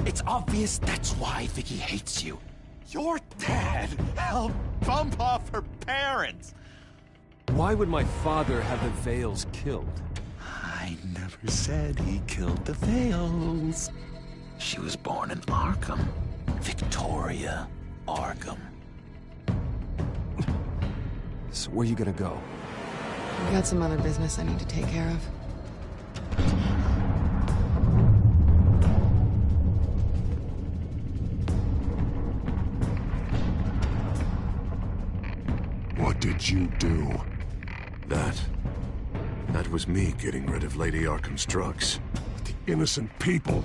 It's obvious that's why Vicki hates you. Your dad helped bump off her parents. Why would my father have the Vales killed? I never said he killed the Vales. She was born in Arkham. Victoria Arkham. So where you gonna go? I've got some other business I need to take care of. What did you do? That was me getting rid of Lady Arkham's drugs. The innocent people.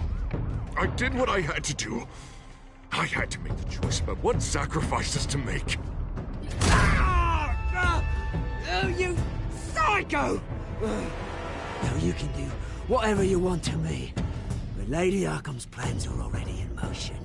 I did what I had to do. I had to make the choice about what sacrifices to make. Oh, you psycho! Now you can do whatever you want to me, but Lady Arkham's plans are already in motion.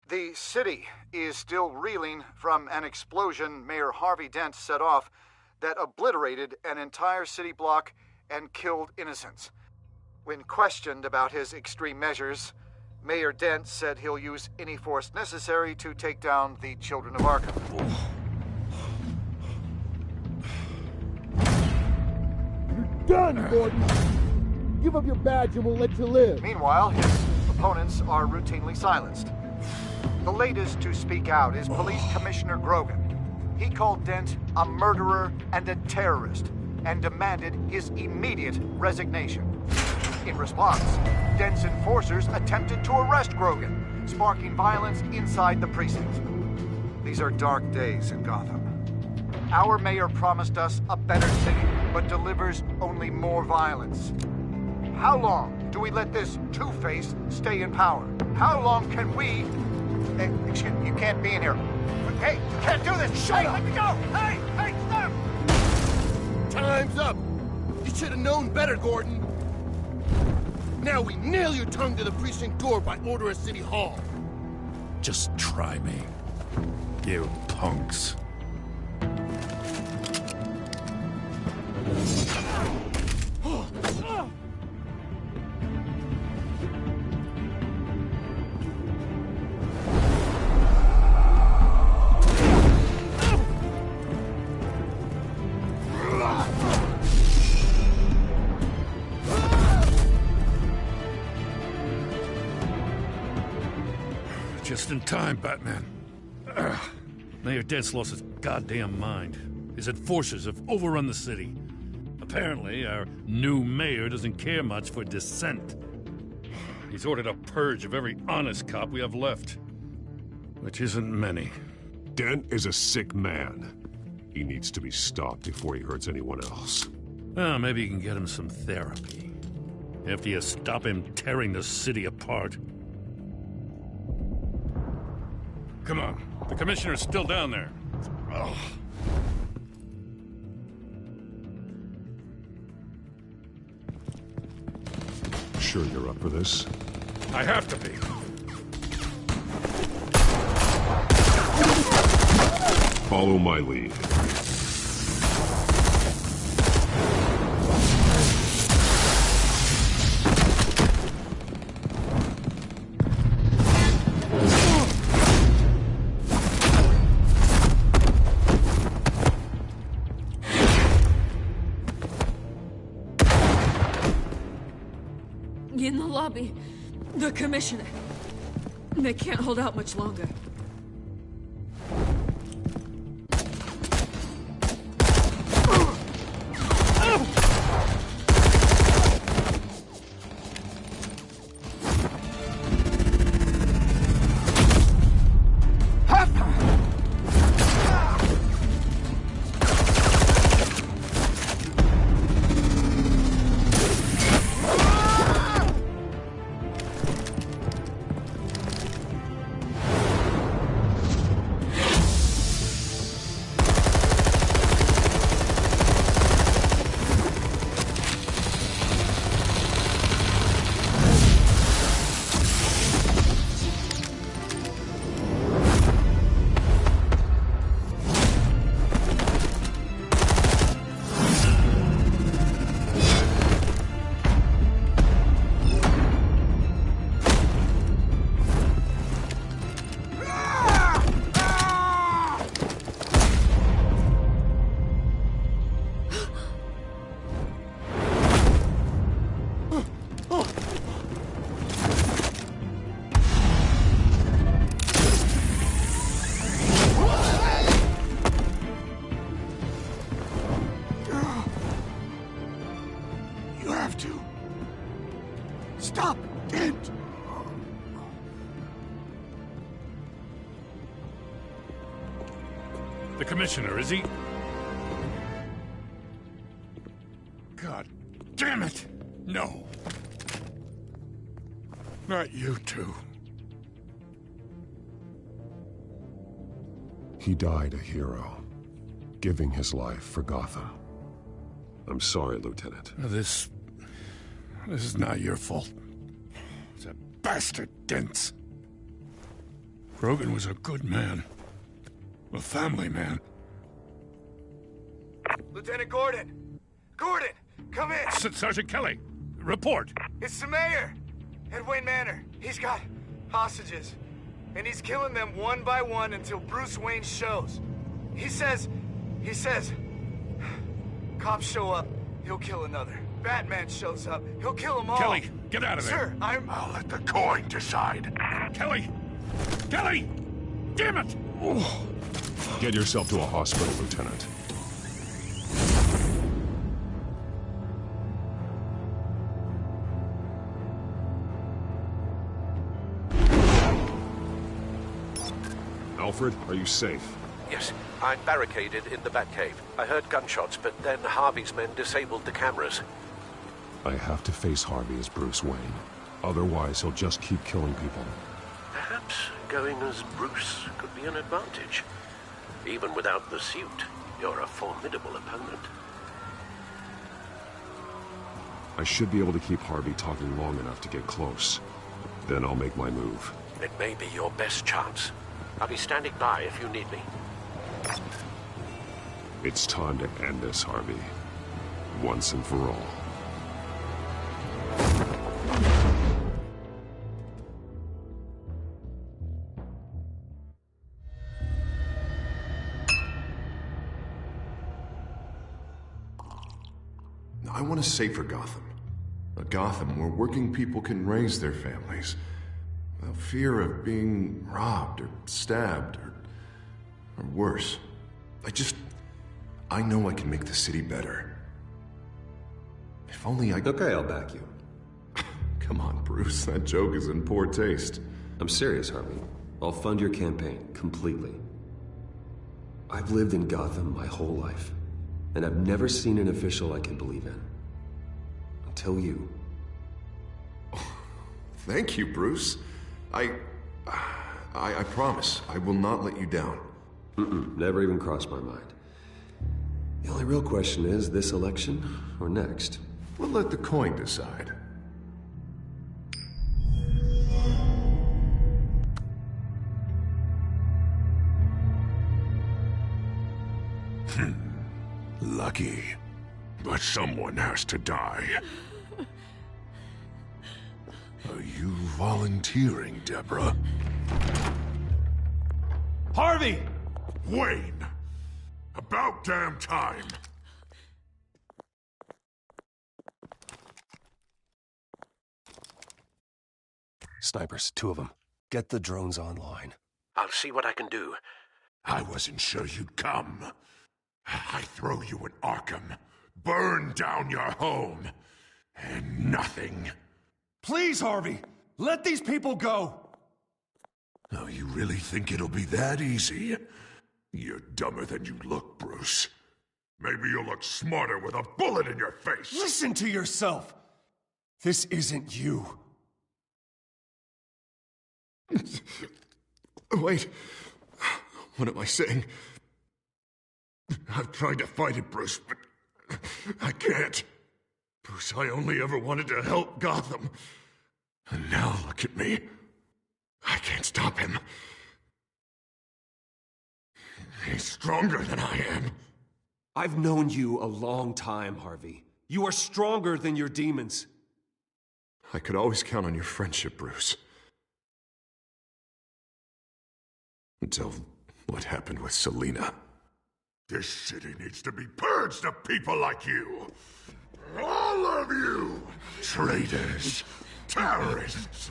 The city is still reeling from an explosion Mayor Harvey Dent set off that obliterated an entire city block and killed innocents. When questioned about his extreme measures, Mayor Dent said he'll use any force necessary to take down the Children of Arkham. You're done, Gordon! Give up your badge and we'll let you live. Meanwhile, his opponents are routinely silenced. The latest to speak out is Police Commissioner Grogan. He called Dent a murderer and a terrorist and demanded his immediate resignation. In response, Dent's enforcers attempted to arrest Grogan, sparking violence inside the precinct. These are dark days in Gotham. Our mayor promised us a better city, but delivers only more violence. How long do we let this Two-Face stay in power? How long can we... Hey, excuse me, you can't be in here. Hey, you can't do this! Shut up! Let me go! Hey, stop! Time's up! You should have known better, Gordon. Now we nail your tongue to the precinct door by order of City Hall. Just try me, you punks. Just in time, Batman. Mayor Dent's lost his goddamn mind. His enforcers have overrun the city. Apparently, our new mayor doesn't care much for dissent. He's ordered a purge of every honest cop we have left. Which isn't many. Dent is a sick man. He needs to be stopped before he hurts anyone else. Well, maybe you can get him some therapy. After you stop him tearing the city apart. Come on. The commissioner's still down there. Oh. Sure you're up for this? I have to be. Follow my lead. In the lobby, the commissioner. They can't hold out much longer. You have to. Stop Dent! The Commissioner, is he? God damn it! No. Not you two. He died a hero, giving his life for Gotham. I'm sorry, Lieutenant. This is not your fault. It's a bastard, Dent. Grogan was a good man. A family man. Lieutenant Gordon! Gordon! Come in! Sergeant Kelly! Report! It's the mayor! At Wayne Manor. He's got hostages. And he's killing them one by one until Bruce Wayne shows. He says... Cops show up, he'll kill another. Batman shows up, he'll kill them all. Kelly, get out of there! Sir, I'll let the coin decide. Kelly! Kelly! Damn it! Oh. Get yourself to a hospital, Lieutenant. Alfred, are you safe? Yes, I'm barricaded in the Batcave. I heard gunshots, but then Harvey's men disabled the cameras. I have to face Harvey as Bruce Wayne. Otherwise, he'll just keep killing people. Perhaps going as Bruce could be an advantage. Even without the suit, you're a formidable opponent. I should be able to keep Harvey talking long enough to get close. Then I'll make my move. It may be your best chance. I'll be standing by if you need me. It's time to end this, Harvey. Once and for all. I want a safer Gotham. A Gotham where working people can raise their families without fear of being robbed or stabbed or worse. I know I can make the city better. If only I... Okay, I'll back you. Come on, Bruce. That joke is in poor taste. I'm serious, Harvey. I'll fund your campaign completely. I've lived in Gotham my whole life, and I've never seen an official I can believe in. Until you. Thank you, Bruce. I promise I will not let you down. Never even crossed my mind. The only real question is, this election or next? We'll let the coin decide. Lucky. But someone has to die. Are you volunteering, Deborah? Harvey! Wayne! About damn time! Snipers, 2 of them. Get the drones online. I'll see what I can do. I wasn't sure you'd come. I throw you in Arkham, burn down your home, and nothing. Please, Harvey! Let these people go! Oh, you really think it'll be that easy? You're dumber than you look, Bruce. Maybe you'll look smarter with a bullet in your face! Listen to yourself! This isn't you. Wait. What am I saying? I've tried to fight it, Bruce, but I can't. Bruce, I only ever wanted to help Gotham. And now look at me. I can't stop him. He's stronger than I am. I've known you a long time, Harvey. You are stronger than your demons. I could always count on your friendship, Bruce. Until what happened with Selina. This city needs to be purged of people like you. All of you! Traitors, terrorists,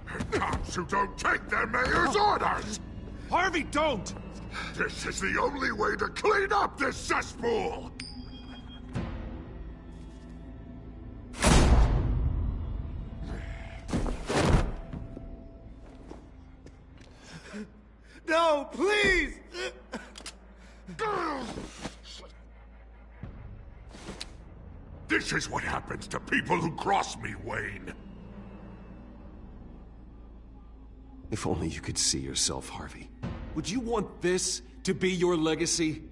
and cops who don't take their mayor's orders! Harvey, don't! This is the only way to clean up this cesspool! No, please! This is what happens to people who cross me, Wayne. If only you could see yourself, Harvey. Would you want this to be your legacy?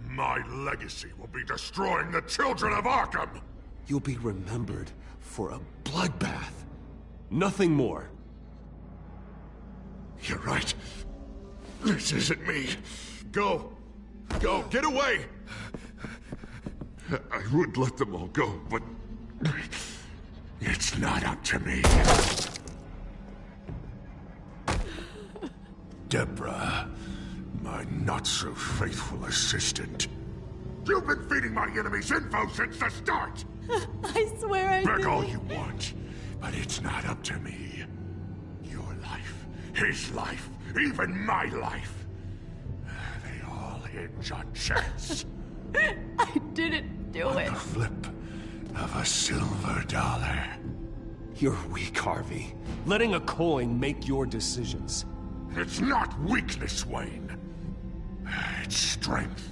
My legacy will be destroying the children of Arkham! You'll be remembered for a bloodbath. Nothing more. You're right. This isn't me. Go. Go, get away! I would let them all go, but it's not up to me. Deborah, my not-so-faithful assistant. You've been feeding my enemies info since the start! I swear I Beg didn't. all you want, but it's not up to me. Your life, his life, even my life. They all hinge on chance. I didn't do it. The flip of a silver dollar. You're weak, Harvey. Letting a coin make your decisions. It's not weakness, Wayne. It's strength.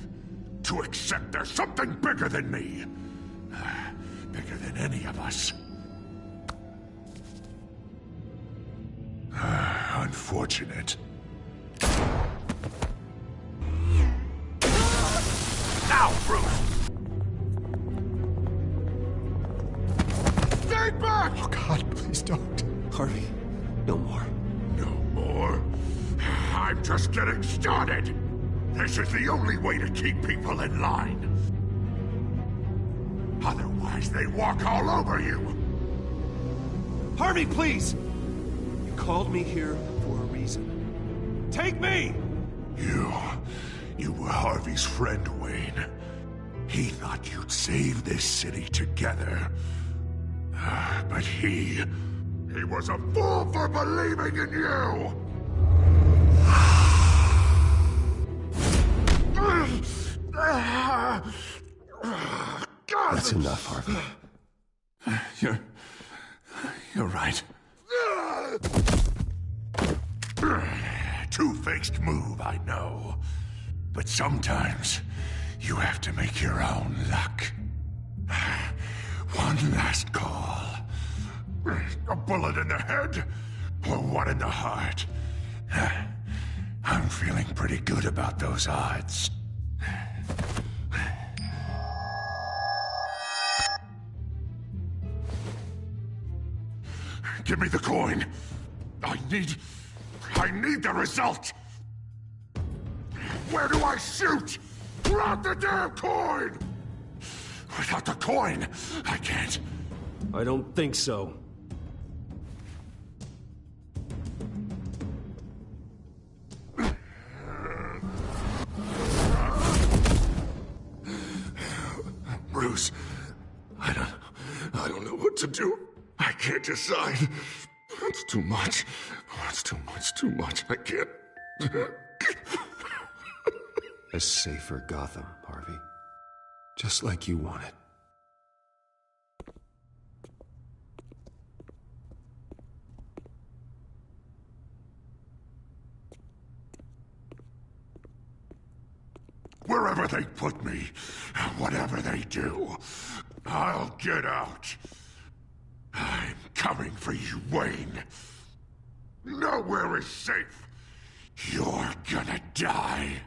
To accept there's something bigger than me. Bigger than any of us. Unfortunate. Now, Bruce! Stay back! Oh, God, please don't. Harvey, no more. No more? I'm just getting started. This is the only way to keep people in line. Otherwise, they walk all over you. Harvey, please! You called me here for a reason. Take me! You were Harvey's friend, Wayne. He thought you'd save this city together. But he was a fool for believing in you! That's enough, Harvey. You're right. Two-faced move, I know. But sometimes you have to make your own luck. One last call. A bullet in the head, or one in the heart. I'm feeling pretty good about those odds. Give me the coin. I need the result. Where do I shoot? Grab the damn coin! Without the coin, I can't. I don't think so. Bruce, I don't know what to do. I can't decide. It's too much. It's too much. I can't. A safer Gotham, Harvey. Just like you wanted. Wherever they put me, whatever they do, I'll get out. I'm coming for you, Wayne. Nowhere is safe. You're gonna die.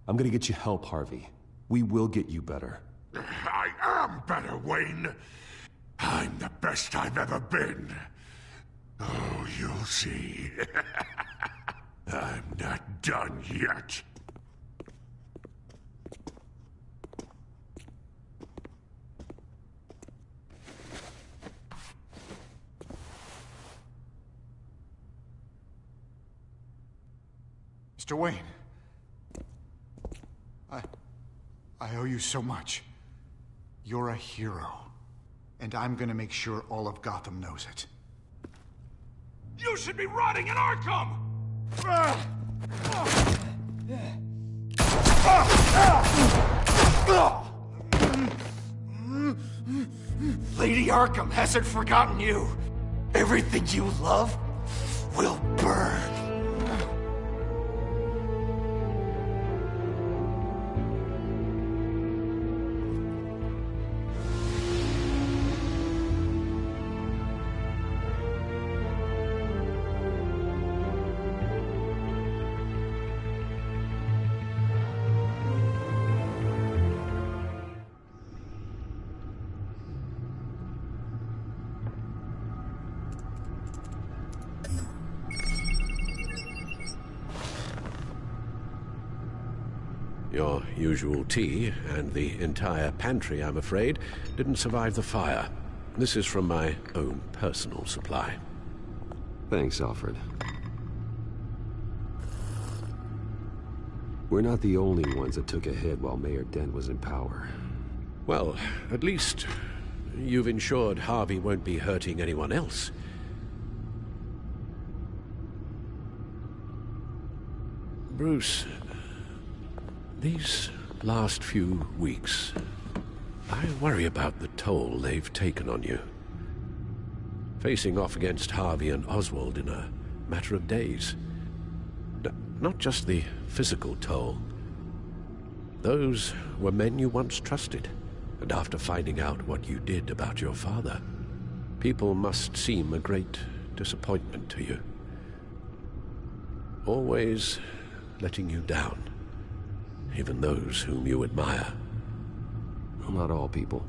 I'm gonna get you help, Harvey. We will get you better. I am better, Wayne. I'm the best I've ever been. Oh, you'll see. I'm not done yet. Mr. Wayne. I owe you so much. You're a hero. And I'm gonna make sure all of Gotham knows it. You should be rotting in Arkham! Lady Arkham hasn't forgotten you. Everything you love will burn. Your usual tea, and the entire pantry, I'm afraid, didn't survive the fire. This is from my own personal supply. Thanks, Alfred. We're not the only ones that took a hit while Mayor Dent was in power. Well, at least you've ensured Harvey won't be hurting anyone else. Bruce, these last few weeks, I worry about the toll they've taken on you. Facing off against Harvey and Oswald in a matter of days. Not just the physical toll. Those were men you once trusted, and after finding out what you did about your father, people must seem a great disappointment to you. Always letting you down, even those whom you admire. Well, not all people.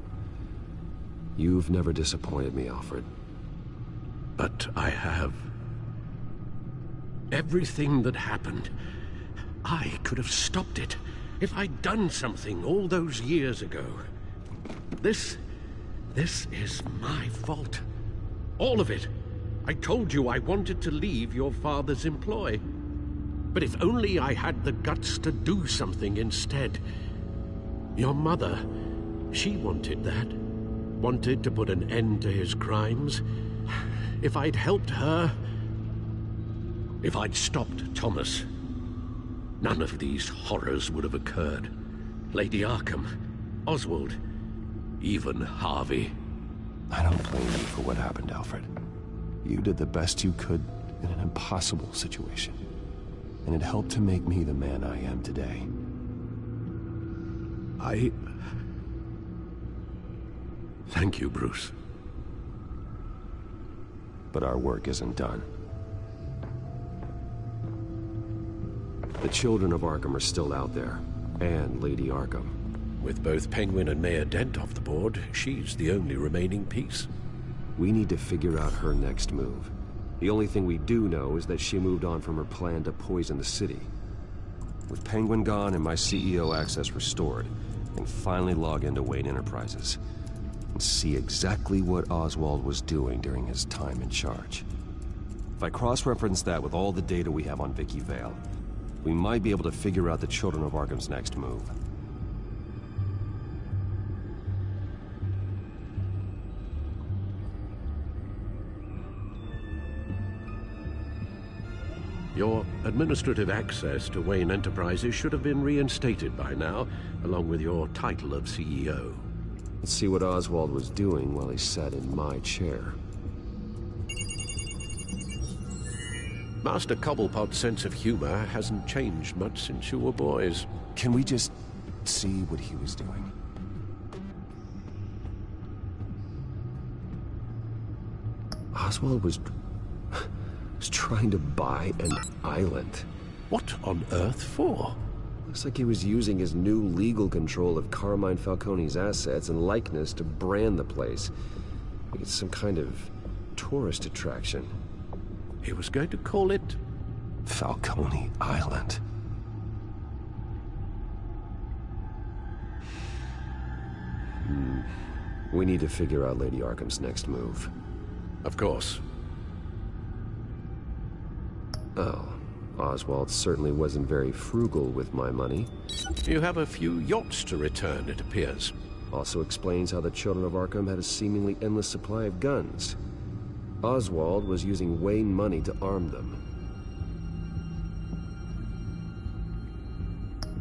You've never disappointed me, Alfred. But I have. Everything that happened, I could have stopped it if I'd done something all those years ago. This is my fault. All of it. I told you I wanted to leave your father's employ. But if only I had the guts to do something instead. Your mother, she wanted that. Wanted to put an end to his crimes. If I'd helped her, if I'd stopped Thomas, none of these horrors would have occurred. Lady Arkham, Oswald, even Harvey. I don't blame you for what happened, Alfred. You did the best you could in an impossible situation. And it helped to make me the man I am today. Thank you, Bruce. But our work isn't done. The children of Arkham are still out there, and Lady Arkham. With both Penguin and Mayor Dent off the board, she's the only remaining piece. We need to figure out her next move. The only thing we do know is that she moved on from her plan to poison the city. With Penguin gone and my CEO access restored, I can finally log into Wayne Enterprises and see exactly what Oswald was doing during his time in charge. If I cross-reference that with all the data we have on Vicki Vale, we might be able to figure out the Children of Arkham's next move. Your administrative access to Wayne Enterprises should have been reinstated by now, along with your title of CEO. Let's see what Oswald was doing while he sat in my chair. Master Cobblepot's sense of humor hasn't changed much since you were boys. Can we just see what he was doing? Oswald was trying to buy an island. What on earth for? Looks like he was using his new legal control of Carmine Falcone's assets and likeness to brand the place. Like it's some kind of tourist attraction. He was going to call it Falcone Island. We need to figure out Lady Arkham's next move. Of course. Oh, Oswald certainly wasn't very frugal with my money. You have a few yachts to return, it appears. Also explains how the Children of Arkham had a seemingly endless supply of guns. Oswald was using Wayne money to arm them.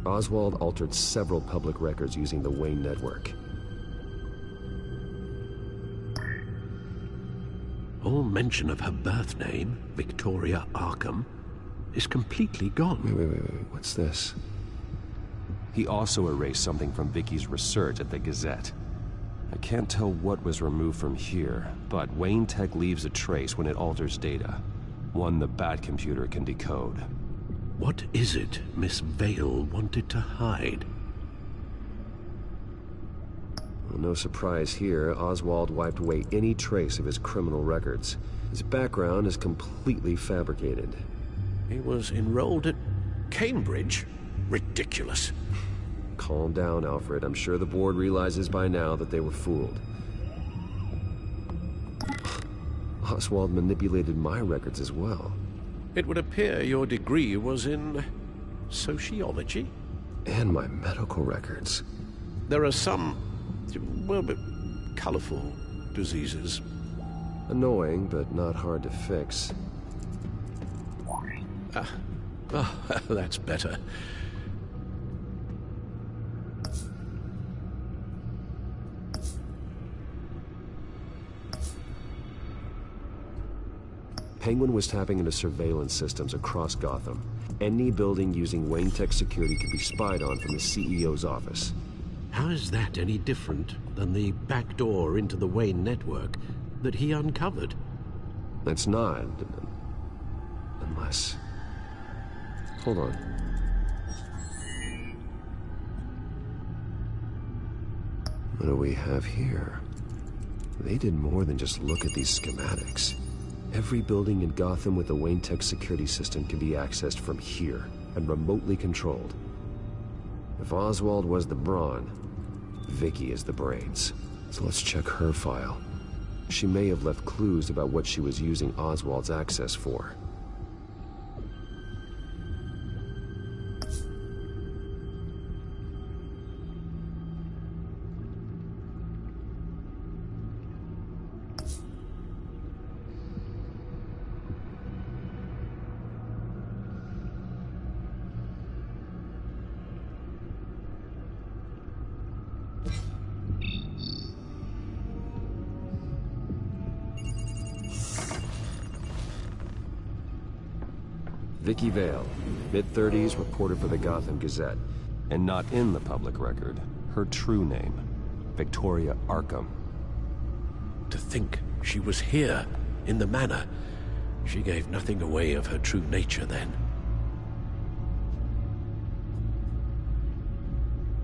Oswald altered several public records using the Wayne network. All mention of her birth name, Victoria Arkham, is completely gone. Wait, what's this? He also erased something from Vicky's research at the Gazette. I can't tell what was removed from here, but Wayne Tech leaves a trace when it alters data. One the Bat computer can decode. What is it Miss Vale wanted to hide? Well, no surprise here, Oswald wiped away any trace of his criminal records. His background is completely fabricated. He was enrolled at Cambridge? Ridiculous. Calm down, Alfred. I'm sure the board realizes by now that they were fooled. Oswald manipulated my records as well. It would appear your degree was in sociology? And my medical records. There are some, well, colorful diseases. Annoying, but not hard to fix. Oh, that's better. Penguin was tapping into surveillance systems across Gotham. Any building using Wayne Tech security could be spied on from the CEO's office. How is that any different than the back door into the Wayne network that he uncovered? That's not. Unless... Hold on. What do we have here? They did more than just look at these schematics. Every building in Gotham with a Wayne Tech security system can be accessed from here and remotely controlled. If Oswald was the brawn, Vicki is the brains. So let's check her file. She may have left clues about what she was using Oswald's access for. Vicki Vale, mid-30s, reporter for the Gotham Gazette. And not in the public record, her true name, Victoria Arkham. To think she was here, in the manor. She gave nothing away of her true nature then.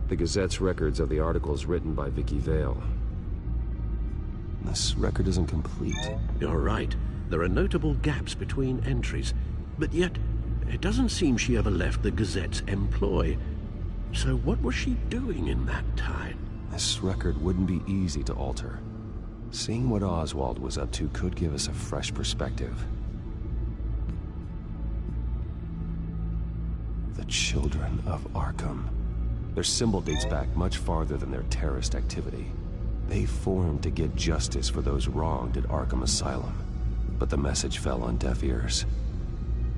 The Gazette's records of the articles written by Vicki Vale. This record isn't complete. You're right. There are notable gaps between entries. But yet, it doesn't seem she ever left the Gazette's employ. So what was she doing in that time? This record wouldn't be easy to alter. Seeing what Oswald was up to could give us a fresh perspective. The Children of Arkham. Their symbol dates back much farther than their terrorist activity. They formed to get justice for those wronged at Arkham Asylum. But the message fell on deaf ears.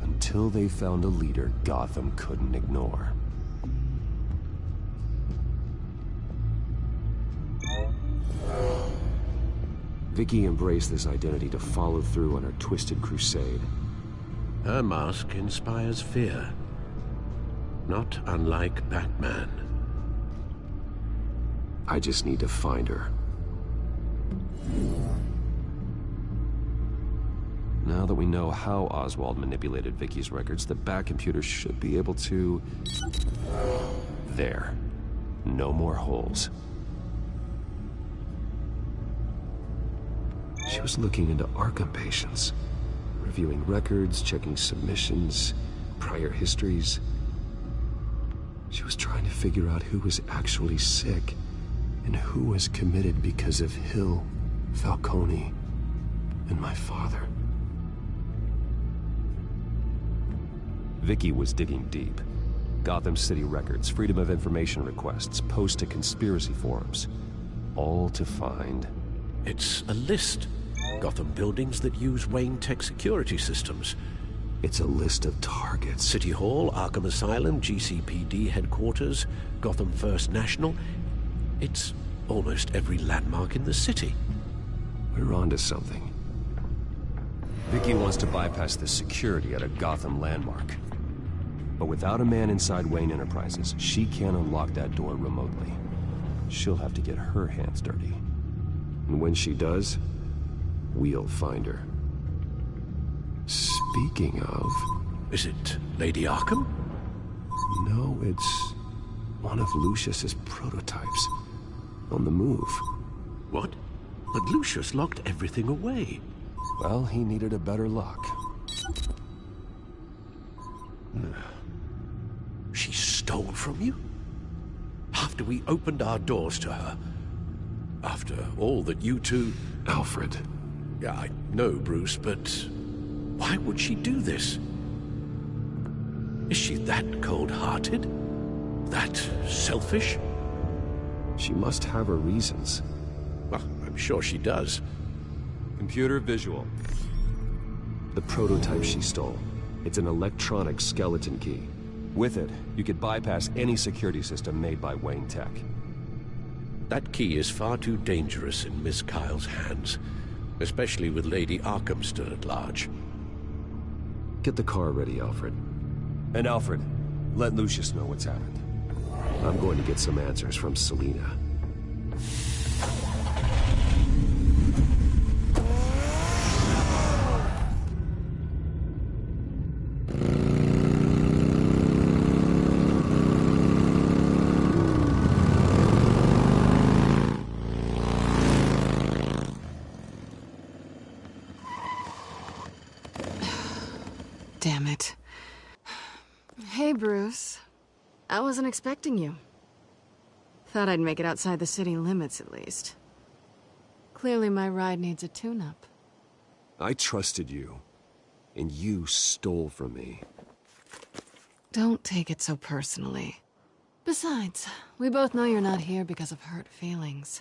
Until they found a leader Gotham couldn't ignore. Vicki embraced this identity to follow through on her twisted crusade. Her mask inspires fear. Not unlike Batman. I just need to find her. Now that we know how Oswald manipulated Vicki's records, the Bat computer should be able to... There. No more holes. She was looking into Arkham patients, reviewing records, checking submissions, prior histories. She was trying to figure out who was actually sick and who was committed because of Hill, Falcone, and my father. Vicki was digging deep. Gotham City records, Freedom of Information requests, posts to conspiracy forums. All to find... It's a list. Gotham buildings that use Wayne Tech security systems. It's a list of targets. City Hall, Arkham Asylum, GCPD headquarters, Gotham First National. It's almost every landmark in the city. We're onto something. Vicki wants to bypass the security at a Gotham landmark. But without a man inside Wayne Enterprises, she can't unlock that door remotely. She'll have to get her hands dirty. And when she does, we'll find her. Speaking of... Is it Lady Arkham? No, it's one of Lucius's prototypes. On the move. What? But Lucius locked everything away. Well, he needed a better lock. She stole from you? after we opened our doors to her. After all that you two... Alfred. Yeah, I know, Bruce, but why would she do this? Is she that cold-hearted? That selfish? She must have her reasons. Well, I'm sure she does. Computer visual. The prototype she stole. It's an electronic skeleton key. With it, you could bypass any security system made by Wayne Tech. That key is far too dangerous in Miss Kyle's hands, especially with Lady Arkham still at large. Get the car ready, Alfred. And Alfred, let Lucius know what's happened. I'm going to get some answers from Selina. Damn it. Hey, Bruce. I wasn't expecting you. Thought I'd make it outside the city limits, at least. Clearly my ride needs a tune-up. I trusted you, and you stole from me. Don't take it so personally. Besides, we both know you're not here because of hurt feelings.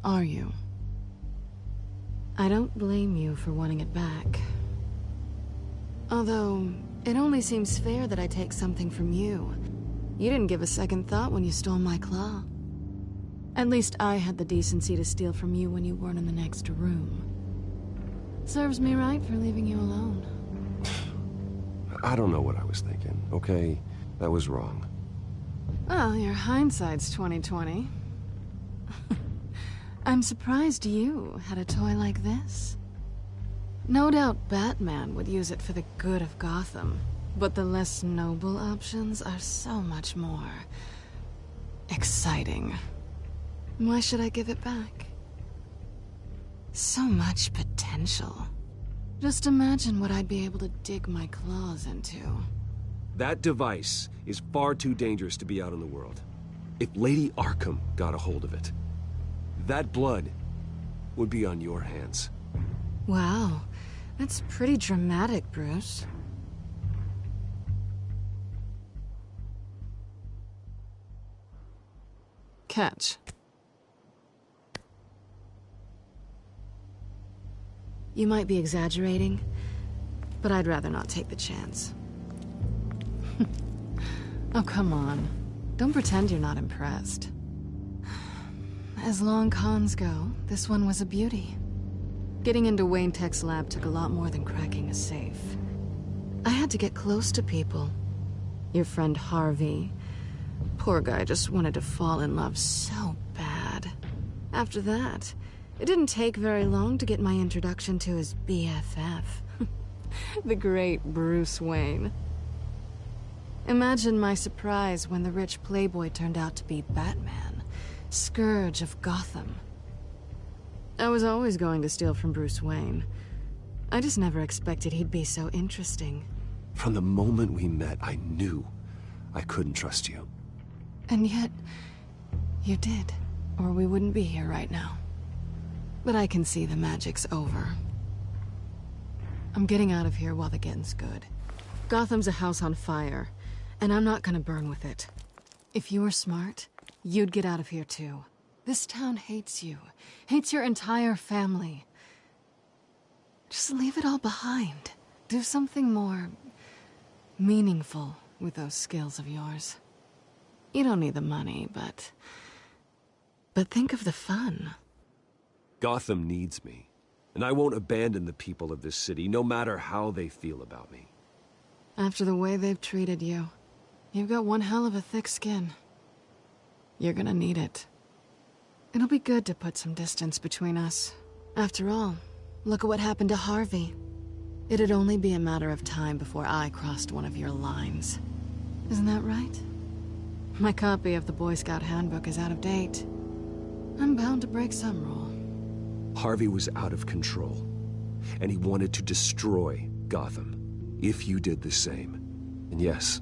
Are you? I don't blame you for wanting it back. Although, it only seems fair that I take something from you. You didn't give a second thought when you stole my claw. At least I had the decency to steal from you when you weren't in the next room. Serves me right for leaving you alone. I don't know what I was thinking, okay? That was wrong. Well, your hindsight's 20/20. I'm surprised you had a toy like this. No doubt Batman would use it for the good of Gotham, but the less noble options are so much more exciting. Why should I give it back? So much potential. Just imagine what I'd be able to dig my claws into. That device is far too dangerous to be out in the world. If Lady Arkham got a hold of it, that blood would be on your hands. Wow, that's pretty dramatic, Bruce. Catch. You might be exaggerating, but I'd rather not take the chance. Oh, come on. Don't pretend you're not impressed. As long cons go, this one was a beauty. Getting into Wayne Tech's lab took a lot more than cracking a safe. I had to get close to people. Your friend Harvey. Poor guy just wanted to fall in love so bad. After that, it didn't take very long to get my introduction to his BFF. The great Bruce Wayne. Imagine my surprise when the rich playboy turned out to be Batman, Scourge of Gotham. I was always going to steal from Bruce Wayne. I just never expected he'd be so interesting. From the moment we met, I knew I couldn't trust you. And yet, you did, or we wouldn't be here right now. But I can see the magic's over. I'm getting out of here while the getting's good. Gotham's a house on fire, and I'm not gonna burn with it. If you were smart, you'd get out of here too. This town hates you, hates your entire family. Just leave it all behind. Do something more meaningful with those skills of yours. You don't need the money, but think of the fun. Gotham needs me, and I won't abandon the people of this city, no matter how they feel about me. After the way they've treated you, you've got one hell of a thick skin. You're gonna need it. It'll be good to put some distance between us. After all, look at what happened to Harvey. It'd only be a matter of time before I crossed one of your lines. Isn't that right? My copy of the Boy Scout Handbook is out of date. I'm bound to break some rule. Harvey was out of control, and he wanted to destroy Gotham. If you did the same, and yes,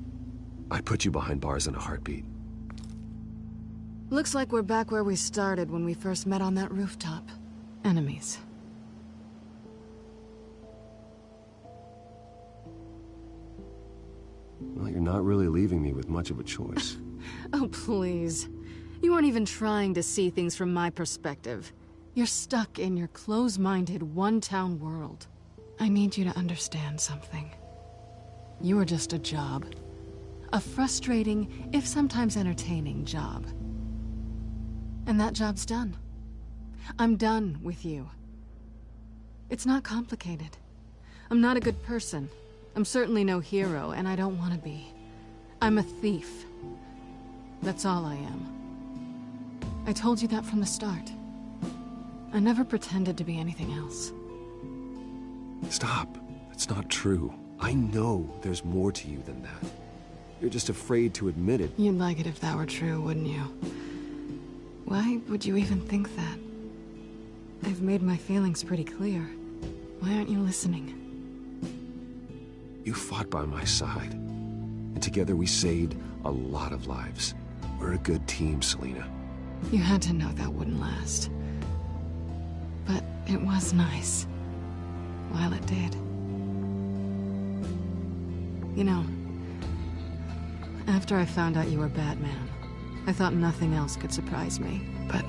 I'd put you behind bars in a heartbeat. Looks like we're back where we started when we first met on that rooftop. Enemies. Well, you're not really leaving me with much of a choice. Oh, please. You aren't even trying to see things from my perspective. You're stuck in your close-minded, one-town world. I need you to understand something. You are just a job. A frustrating, if sometimes entertaining job. And that job's done. I'm done with you. It's not complicated. I'm not a good person. I'm certainly no hero, and I don't want to be. I'm a thief. That's all I am. I told you that from the start. I never pretended to be anything else. Stop. That's not true. I know there's more to you than that. You're just afraid to admit it. You'd like it if that were true, wouldn't you? Why would you even think that? I've made my feelings pretty clear. Why aren't you listening? You fought by my side. And together we saved a lot of lives. We're a good team, Selina. You had to know that wouldn't last. But it was nice. While it did. You know, after I found out you were Batman, I thought nothing else could surprise me. But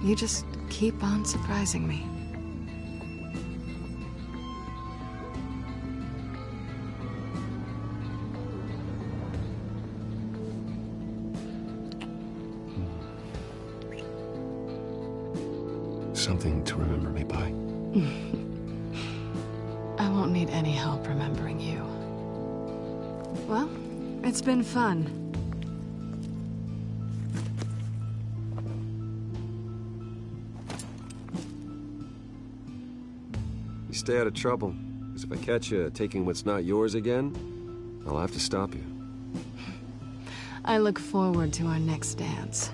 you just keep on surprising me. Something to remember me by. I won't need any help remembering you. Well, it's been fun. You stay out of trouble, because if I catch you taking what's not yours again, I'll have to stop you. I look forward to our next dance.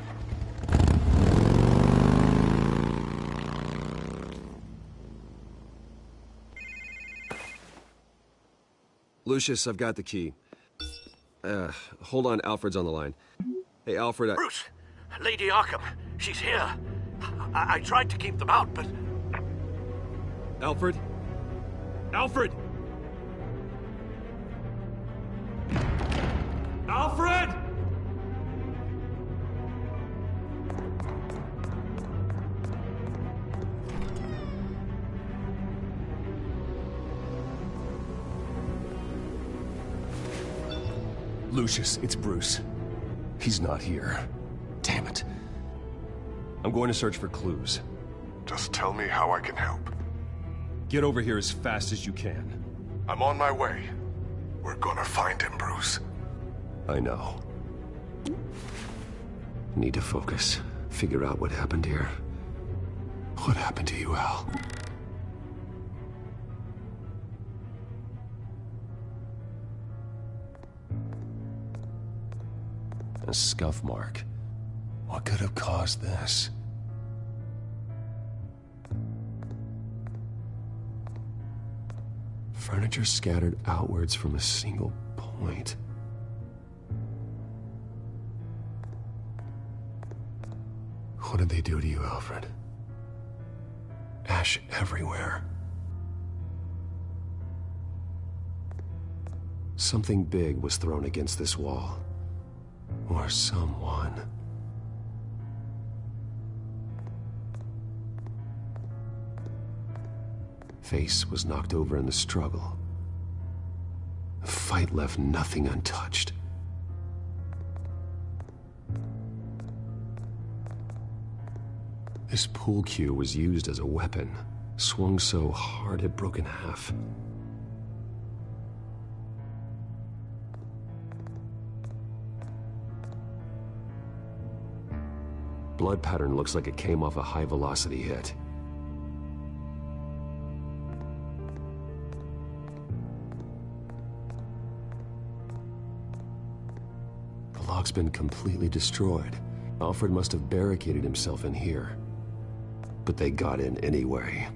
Lucius, I've got the key. Hold on, Alfred's on the line. Hey, Alfred, Bruce! Lady Arkham, she's here. I tried to keep them out, but... Alfred? Alfred! Alfred! Lucius, it's Bruce. He's not here. Damn it. I'm going to search for clues. Just tell me how I can help. Get over here as fast as you can. I'm on my way. We're gonna find him, Bruce. I know. Need to focus. Figure out what happened here. What happened to you, Al? A scuff mark. What could have caused this? Furniture scattered outwards from a single point. What did they do to you, Alfred? Ash everywhere. Something big was thrown against this wall. Or someone. Face was knocked over in the struggle. The fight left nothing untouched. This pool cue was used as a weapon, swung so hard it broke in half. Blood pattern looks like it came off a high-velocity hit. The lock's been completely destroyed. Alfred must have barricaded himself in here. But they got in anyway.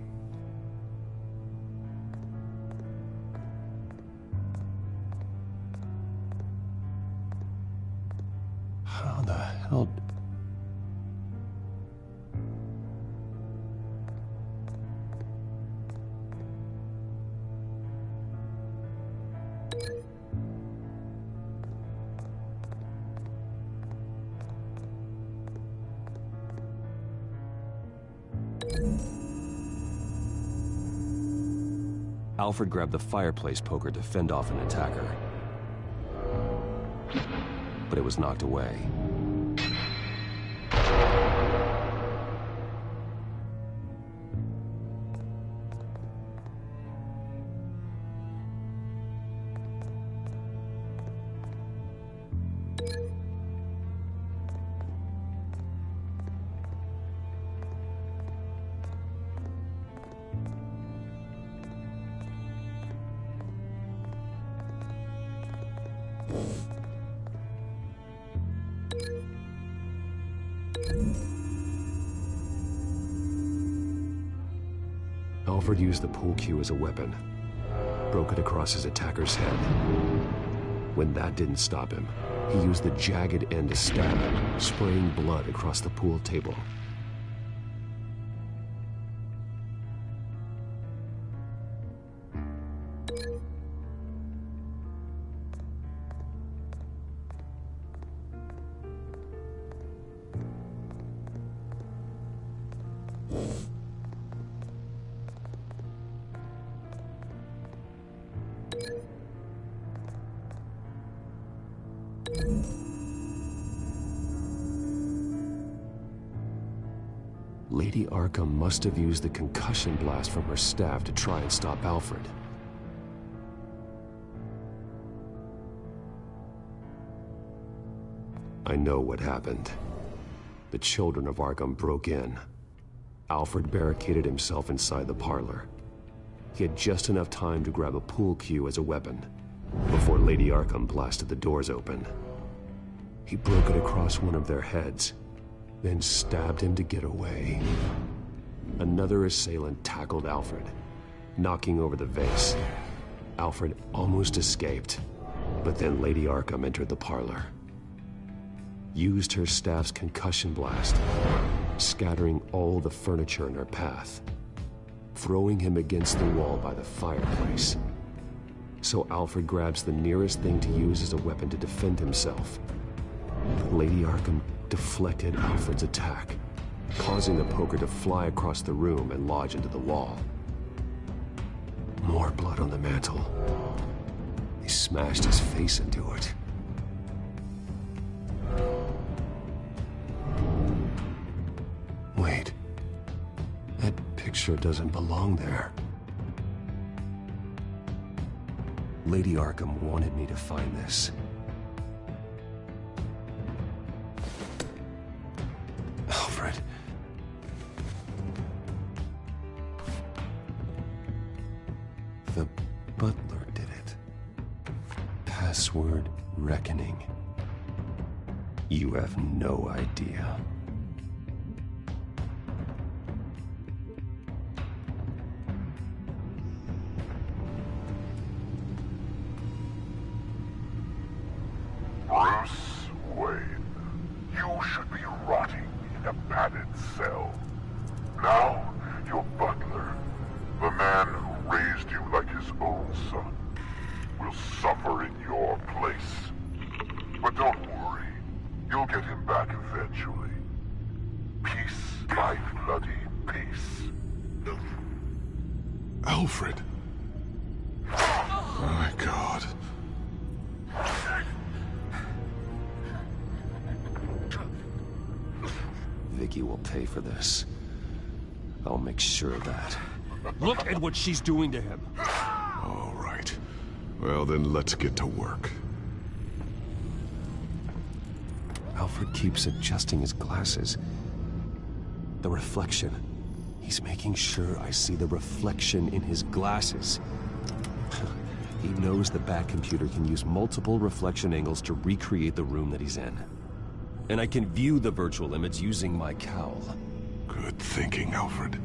How the hell... Alfred grabbed the fireplace poker to fend off an attacker, but it was knocked away. Alfred used the pool cue as a weapon, broke it across his attacker's head. When that didn't stop him, he used the jagged end to stab him, spraying blood across the pool table. Lady Arkham must have used the concussion blast from her staff to try and stop Alfred. I know what happened. The children of Arkham broke in. Alfred barricaded himself inside the parlor. He had just enough time to grab a pool cue as a weapon before Lady Arkham blasted the doors open. He broke it across one of their heads, then stabbed him to get away. Another assailant tackled Alfred, knocking over the vase. Alfred almost escaped, but then Lady Arkham entered the parlor, used her staff's concussion blast, scattering all the furniture in her path, throwing him against the wall by the fireplace. So Alfred grabs the nearest thing to use as a weapon to defend himself. Lady Arkham deflected Alfred's attack, causing the poker to fly across the room and lodge into the wall. More blood on the mantel. He smashed his face into it. Wait. That picture doesn't belong there. Lady Arkham wanted me to find this. Alfred. The butler did it. Password reckoning. You have no idea. Bruce Wayne, you should be rotting in a padded cell. Now, your butler, the man who raised you like his own son, will suffer in your place. But don't worry, you'll get him back eventually. Peace, my bloody peace. Alfred. My God. Vicki will pay for this. I'll make sure of that. Look at what she's doing to him. All right. Well, then let's get to work. Alfred keeps adjusting his glasses. The reflection. He's making sure I see the reflection in his glasses. He knows the Bat-computer can use multiple reflection angles to recreate the room that he's in. And I can view the virtual image using my cowl. Good thinking, Alfred.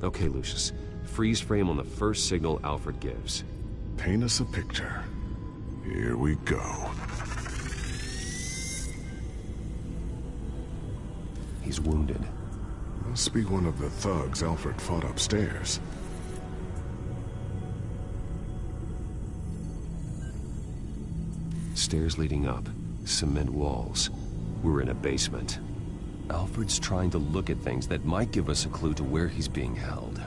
Okay, Lucius. Freeze frame on the first signal Alfred gives. Paint us a picture. Here we go. He's wounded. Must be one of the thugs Alfred fought upstairs. Stairs leading up. Cement walls. We're in a basement. Alfred's trying to look at things that might give us a clue to where he's being held.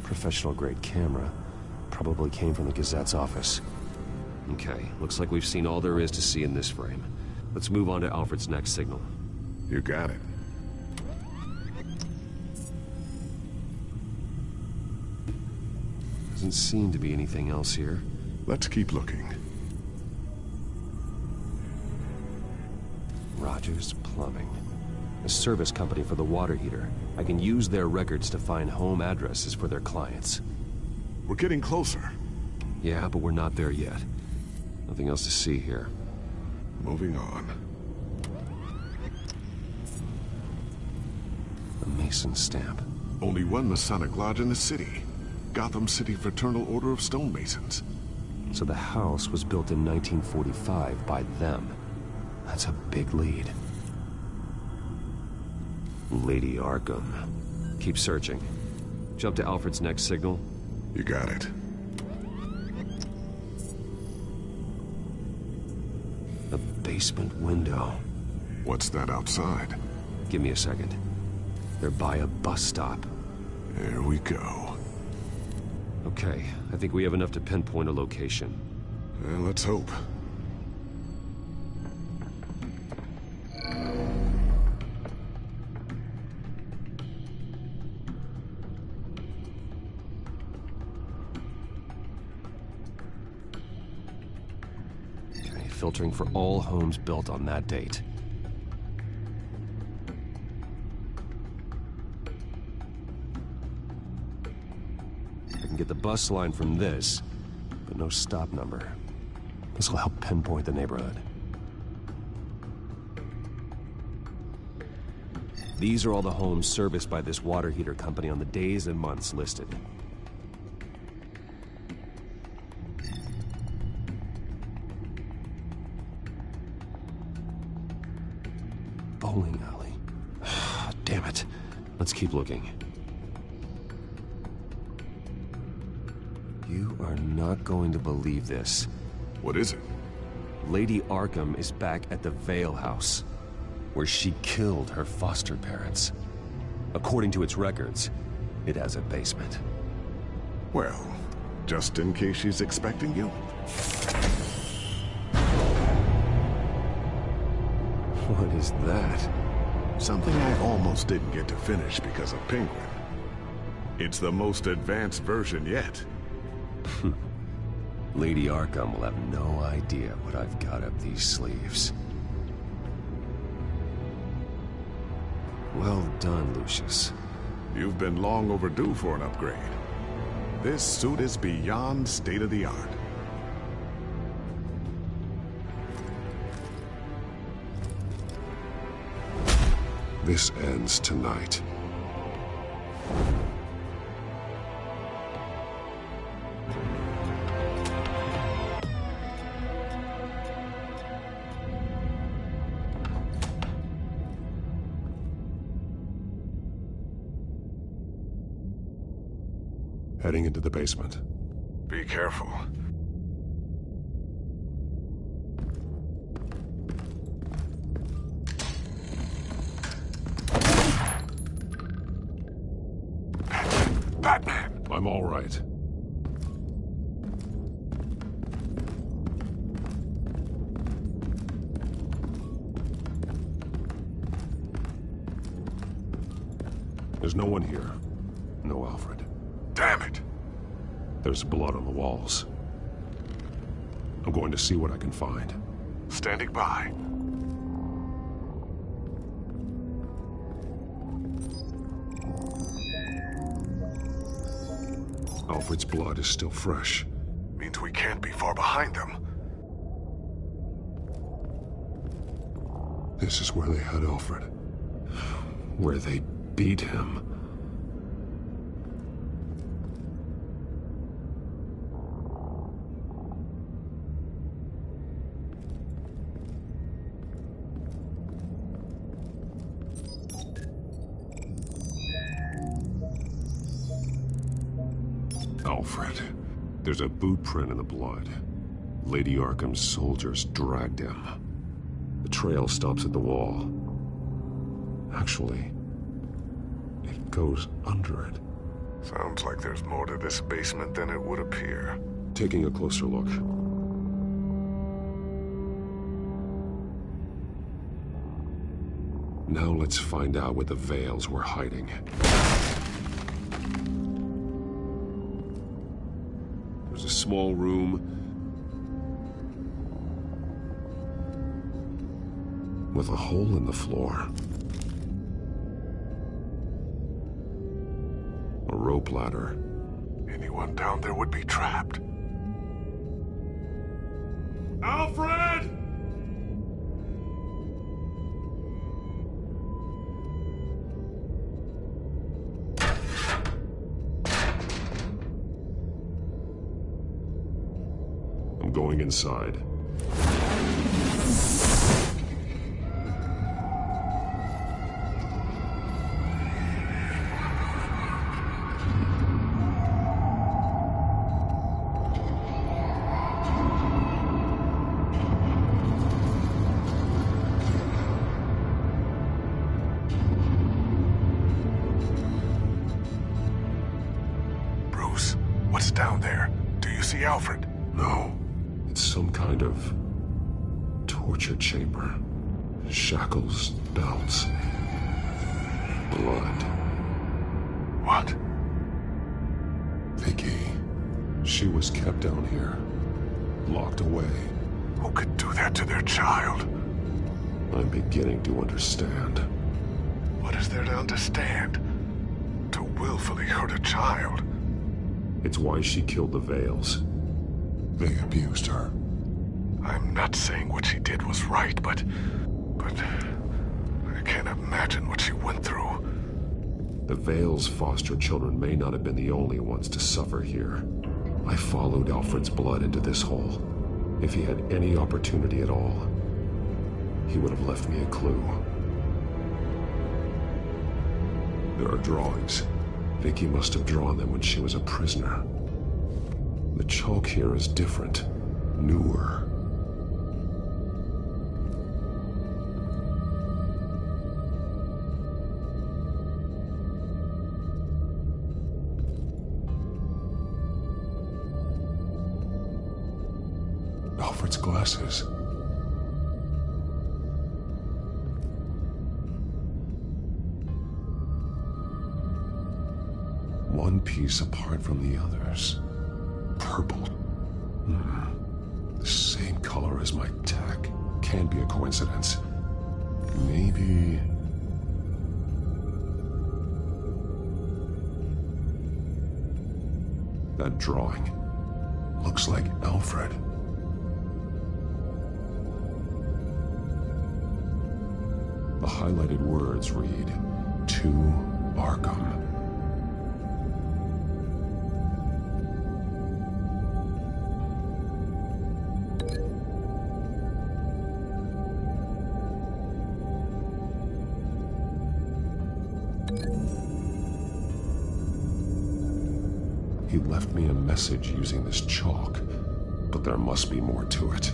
Professional-grade camera. Probably came from the Gazette's office. Okay, looks like we've seen all there is to see in this frame. Let's move on to Alfred's next signal. You got it. Doesn't seem to be anything else here. Let's keep looking. Rogers Plumbing. A service company for the water heater. I can use their records to find home addresses for their clients. We're getting closer. Yeah, but we're not there yet. Nothing else to see here. Moving on. A Mason stamp. Only one Masonic Lodge in the city. Gotham City Fraternal Order of Stonemasons. So the house was built in 1945 by them. That's a big lead. Lady Arkham. Keep searching. Jump to Alfred's next signal. You got it. A basement window. What's that outside? Give me a second. They're by a bus stop. There we go. Okay, I think we have enough to pinpoint a location. Well, let's hope. Okay, filtering for all homes built on that date. I can get the bus line from this, but no stop number. This will help pinpoint the neighborhood. These are all the homes serviced by this water heater company on the days and months listed. Bowling alley. Damn it. Let's keep looking. You are not going to believe this. What is it? Lady Arkham is back at the Vale house, where she killed her foster parents. According to its records, it has a basement. Well, just in case she's expecting you. What is that? Something I almost didn't get to finish because of Penguin. It's the most advanced version yet. Lady Arkham will have no idea what I've got up these sleeves. Well done, Lucius. You've been long overdue for an upgrade. This suit is beyond state-of-the-art. This ends tonight. Heading into the basement. Be careful. Batman! I'm all right. There's no one here. No Alfred. Damn it! There's blood on the walls. I'm going to see what I can find. Standing by. Alfred's blood is still fresh. Means we can't be far behind them. This is where they had Alfred. where they beat him. Alfred, there's a boot print in the blood. Lady Arkham's soldiers dragged him. The trail stops at the wall. Actually, it goes under it. Sounds like there's more to this basement than it would appear. Taking a closer look. Now let's find out where the Vales were hiding. There's a small room with a hole in the floor. A rope ladder. Anyone down there would be trapped. Alfred! I'm going inside. Bruce, what's down there? Do you see Alfred? No. It's some kind of torture chamber. Shackles, belts, blood. What? Vicki. She was kept down here, locked away. Who could do that to their child? I'm beginning to understand. What is there to understand? To willfully hurt a child? It's why she killed the Vales. They abused her. I'm not saying what she did was right, but I can't imagine what she went through. The Vales' foster children may not have been the only ones to suffer here. I followed Alfred's blood into this hole. If he had any opportunity at all, he would have left me a clue. There are drawings. Vicki must have drawn them when she was a prisoner. The chalk here is different, newer. Alfred's glasses. One piece apart from the others. Purple. The same color as my tech. Can't be a coincidence. Maybe... That drawing looks like Alfred. The highlighted words read, "To Arkham." He left me a message using this chalk, but there must be more to it.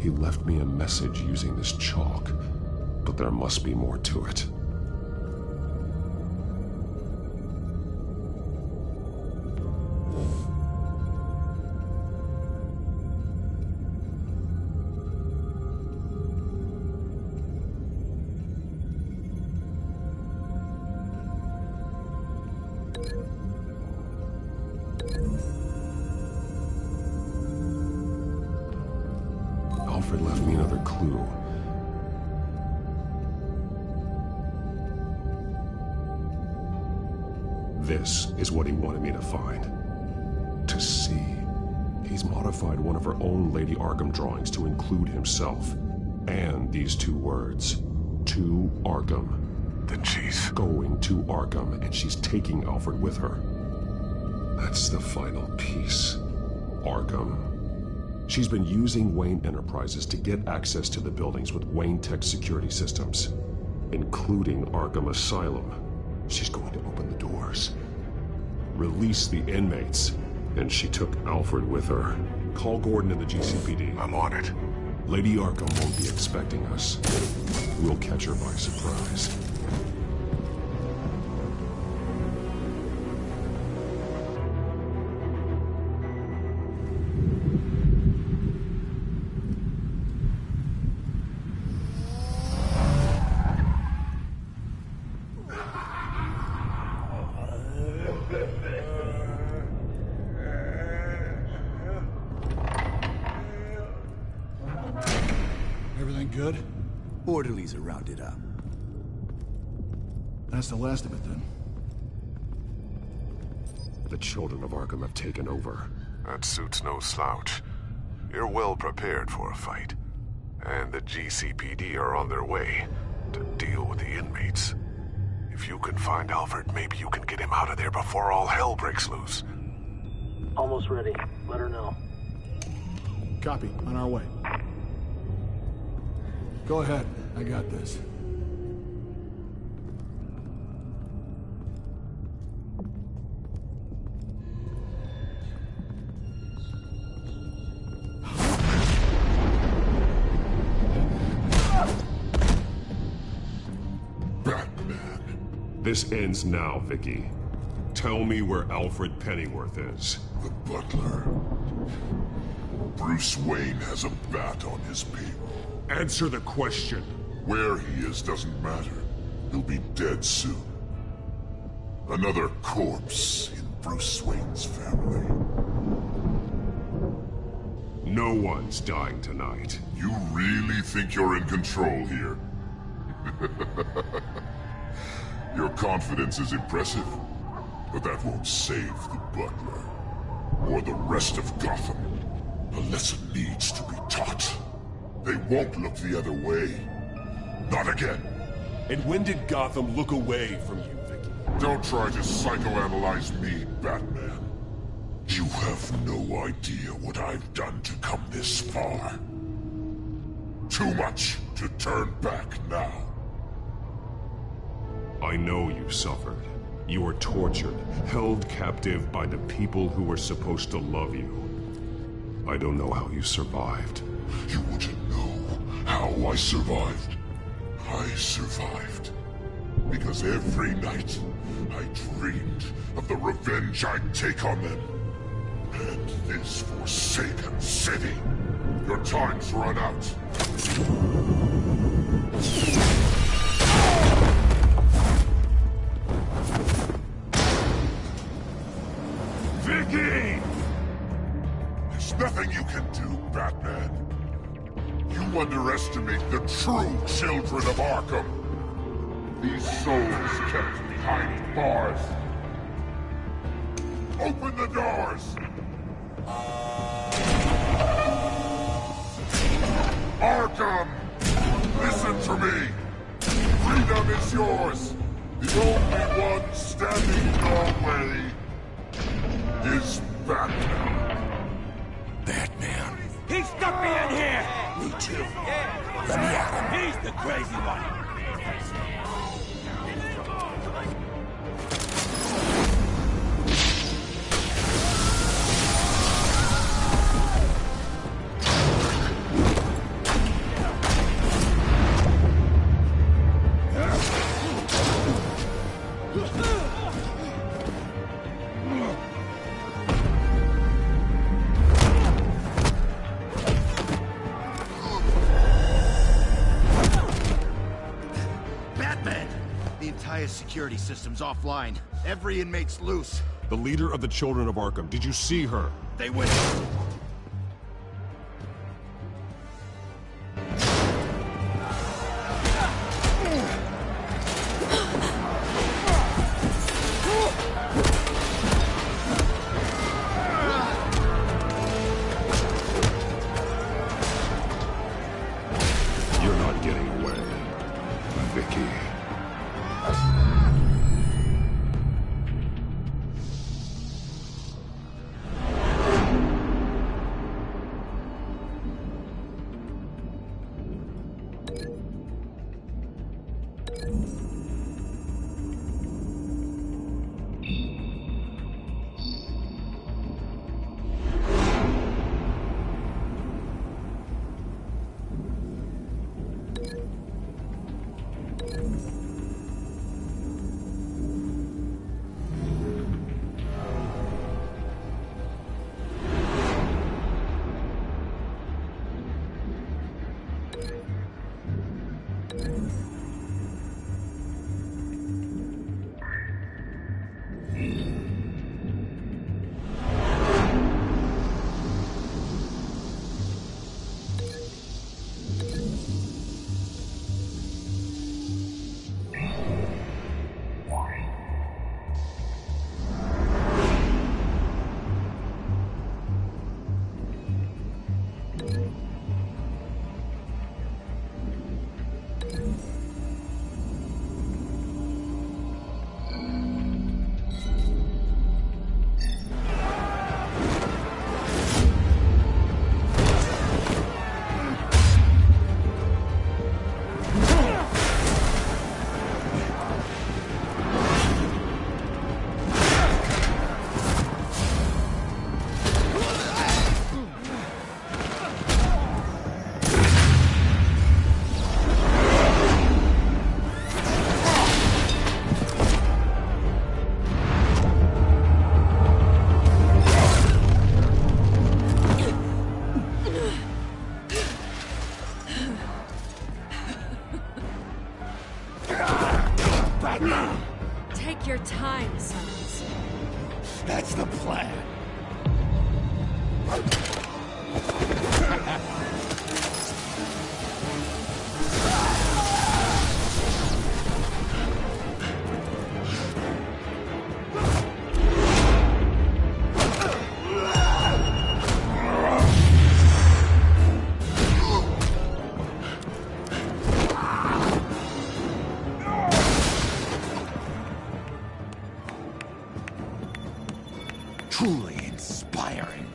He left me a message using this chalk, but there must be more to it. Alfred left me another clue. This is what he wanted me to find. To see. He's modified one of her own Lady Arkham drawings to include himself. And these two words. To Arkham. Then she's going to Arkham, and she's taking Alfred with her. That's the final piece. Arkham. She's been using Wayne Enterprises to get access to the buildings with Wayne Tech security systems, including Arkham Asylum. She's going to open the doors, release the inmates, and she took Alfred with her. Call Gordon and the GCPD. I'm on it. Lady Arkham won't be expecting us. We'll catch her by surprise. Everything good? Orderlies are rounded up. That's the last of it, then. The children of Arkham have taken over. That suit's no slouch. You're well prepared for a fight. And the GCPD are on their way to deal with the inmates. If you can find Alfred, maybe you can get him out of there before all hell breaks loose. Almost ready. Let her know. Copy. On our way. Go ahead. I got this. This ends now, Vicki. Tell me where Alfred Pennyworth is. The butler. Bruce Wayne has a bat on his payroll. Answer the question. Where he is doesn't matter. He'll be dead soon. Another corpse in Bruce Wayne's family. No one's dying tonight. You really think you're in control here? Your confidence is impressive, but that won't save the butler. Or the rest of Gotham. A lesson needs to be taught. They won't look the other way. Not again. And when did Gotham look away from you, Vicki? Don't try to psychoanalyze me, Batman. You have no idea what I've done to come this far. Too much to turn back now. I know you suffered. You were tortured, held captive by the people who were supposed to love you. I don't know how you survived. You want to know how I survived? I survived because every night I dreamed of the revenge I'd take on them. And this forsaken city. Your time's run out. Vicki! There's nothing you can do, Batman. You underestimate the true children of Arkham. These souls kept behind bars. Open the doors! Arkham! Listen to me! Freedom is yours! The only one standing in your way is Batman. Batman. He stuck me in here! Me too. Let me at him. He's the crazy one! Security system's offline. Every inmate's loose. The leader of the Children of Arkham, did you see her? They went... Take your time, sons. That's the plan. Truly inspiring.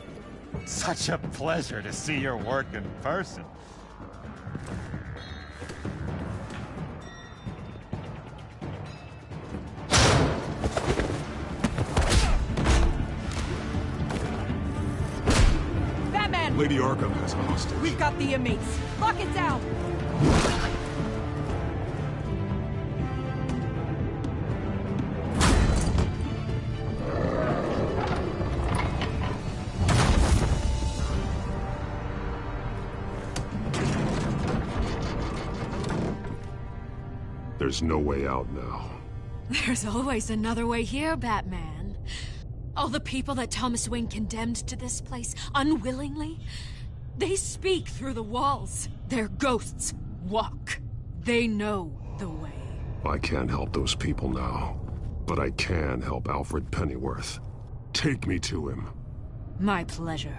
Such a pleasure to see your work in person. Batman! Lady Arkham has a hostage. We've got the inmates. Lock it down! There's no way out now. There's always another way here, Batman. All the people that Thomas Wayne condemned to this place unwillingly, they speak through the walls. Their ghosts walk. They know the way. I can't help those people now, but I can help Alfred Pennyworth. Take me to him. My pleasure.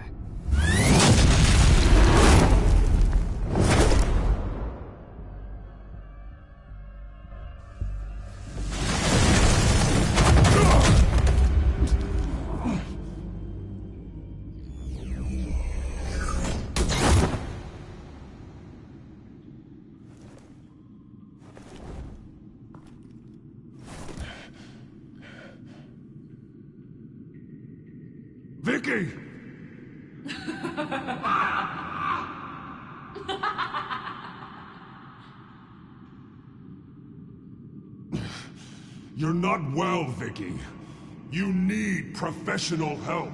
Vicki! You're not well, Vicki. You need professional help.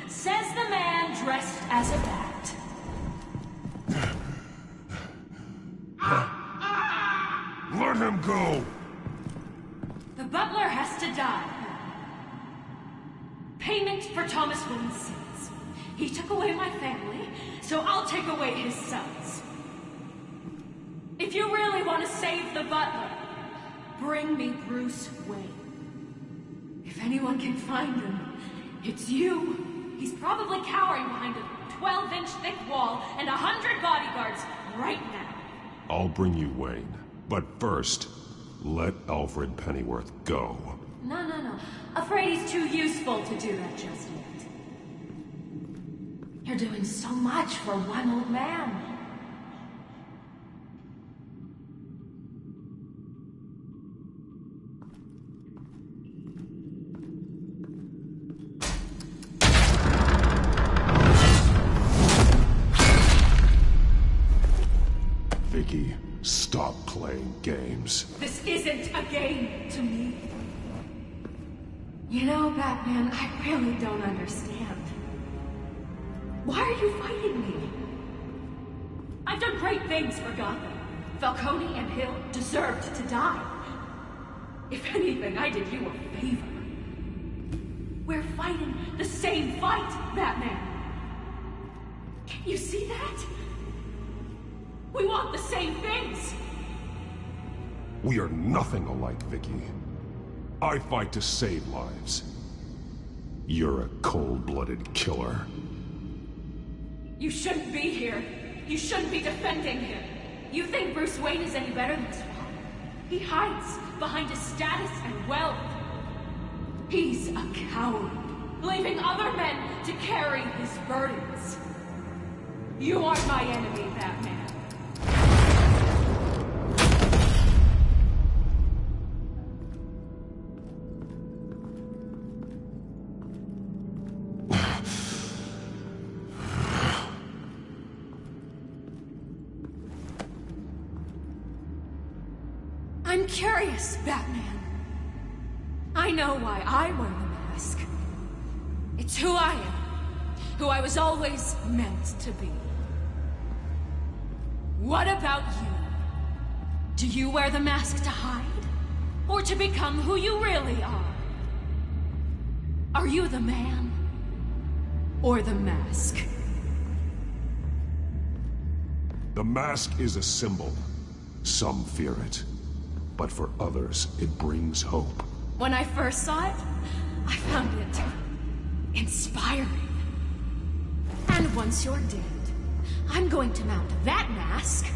Says the man dressed as a bat. Let him go! The butler has to die. Payment for Thomas Wayne's sins. He took away my family, so I'll take away his sons. If you really want to save the butler, bring me Bruce Wayne. If anyone can find him, it's you. He's probably cowering behind a 12-inch thick wall and 100 bodyguards right now. I'll bring you Wayne, but first, let Alfred Pennyworth go. No. Afraid he's too useful to do that just yet. You're doing so much for one old man. Vicki, stop playing games. This isn't a game to me. You know, Batman, I really don't understand. Why are you fighting me? I've done great things for Gotham. Falcone and Hill deserved to die. If anything, I did you a favor. We're fighting the same fight, Batman. Can you see that? We want the same things. We are nothing alike, Vicki. I fight to save lives. You're a cold-blooded killer. You shouldn't be here. You shouldn't be defending him. You think Bruce Wayne is any better than Spawn? He hides behind his status and wealth. He's a coward, leaving other men to carry his burdens. You aren't my enemy, Batman. I'm curious, Batman. I know why I wear the mask. It's who I am. Who I was always meant to be. What about you? Do you wear the mask to hide? Or to become who you really are? Are you the man? Or the mask? The mask is a symbol. Some fear it. But for others, it brings hope. When I first saw it, I found it inspiring. And once you're dead, I'm going to mount that mask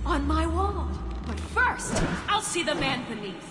on my wall. But first, I'll see the man beneath.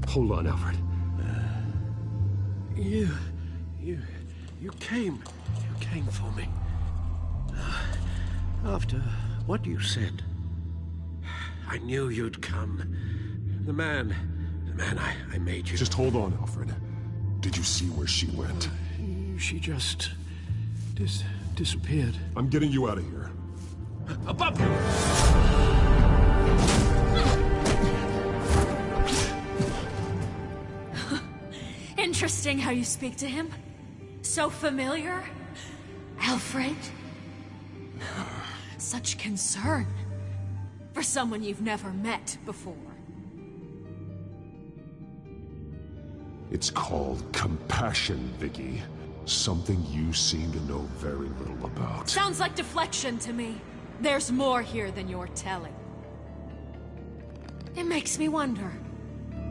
Hold on, Alfred. You came for me. After what you said, I knew you'd come. The man I made you. Just hold on, Alfred. Did you see where she went? She just disappeared. I'm getting you out of here. Above you! Interesting how you speak to him. So familiar. Alfred. Such concern for someone you've never met before. It's called compassion, Vicki. Something you seem to know very little about. Sounds like deflection to me. There's more here than you're telling. It makes me wonder,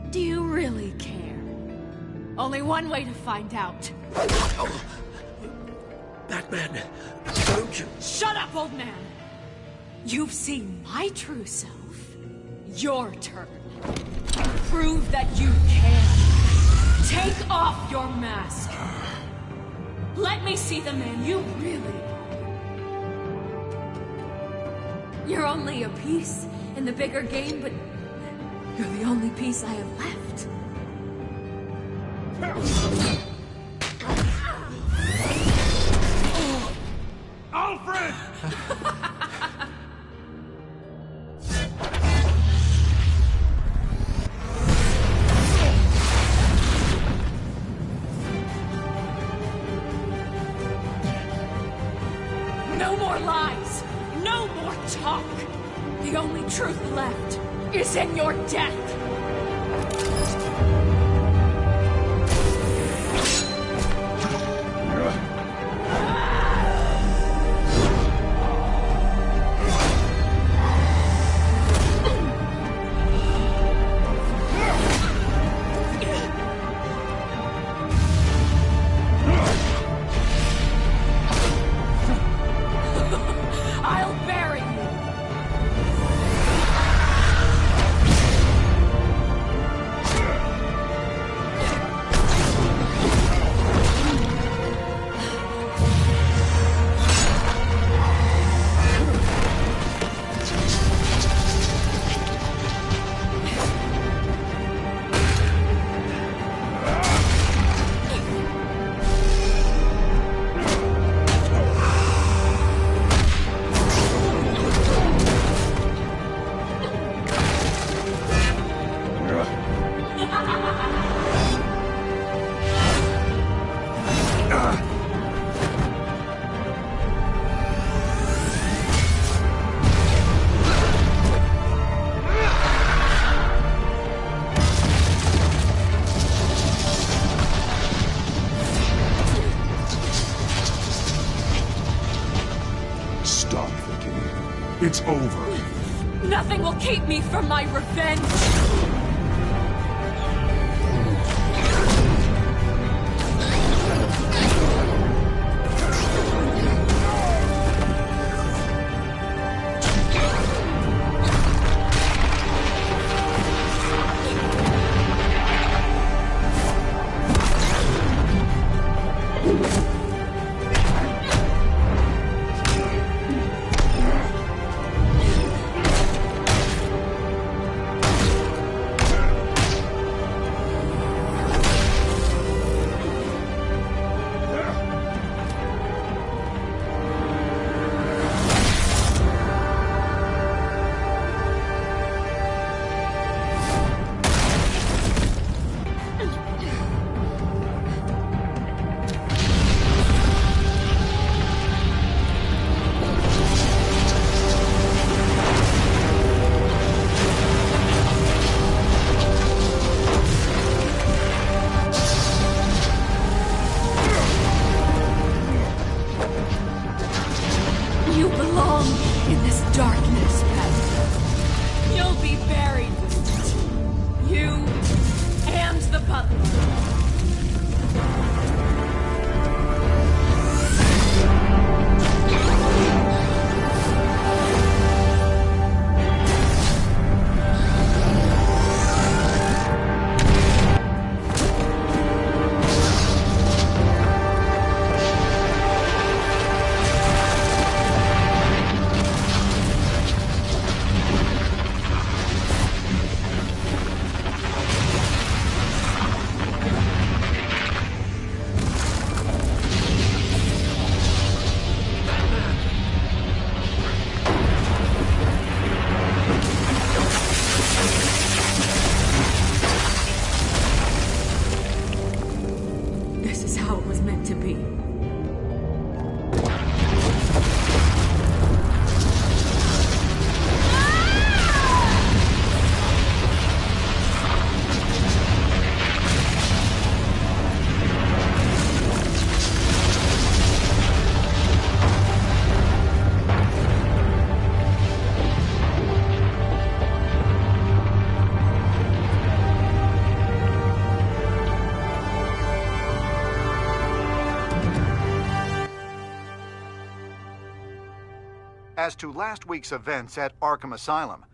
do you really care? Only one way to find out. Oh. Batman, don't you... Shut up, old man! You've seen my true self. Your turn. Prove that you can. Take off your mask. Let me see the man you really are. You're only a piece in the bigger game, but you're the only piece I have left. Alfred! No more lies! No more talk! The only truth left is in your death! Stop, Vicki. It's over. Nothing will keep me from my revenge! You belong in this darkness, Pat. You'll be buried with it. You and the butler. This is how it was meant to be. As to last week's events at Arkham Asylum,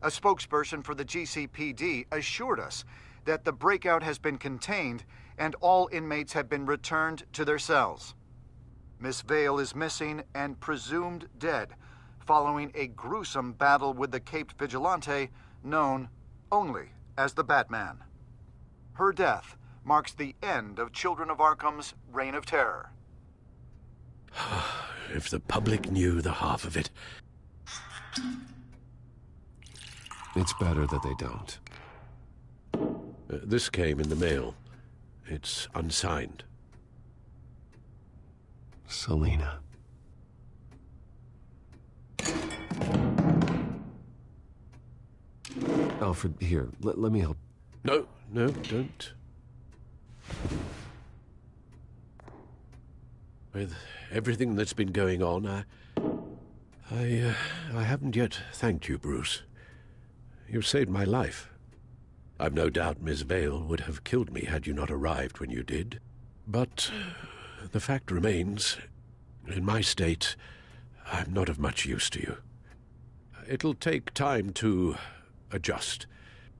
a spokesperson for the GCPD assured us that the breakout has been contained and all inmates have been returned to their cells. Miss Vale is missing and presumed dead following a gruesome battle with the caped vigilante known only as the Batman. Her death marks the end of Children of Arkham's reign of terror. If the public knew the half of it. It's better that they don't. This came in the mail. It's unsigned. Selena. Alfred, here, let me help. No, don't. With everything that's been going on, I haven't yet thanked you, Bruce. You've saved my life. I've no doubt Miss Vale would have killed me had you not arrived when you did. But the fact remains, in my state, I'm not of much use to you. It'll take time to adjust,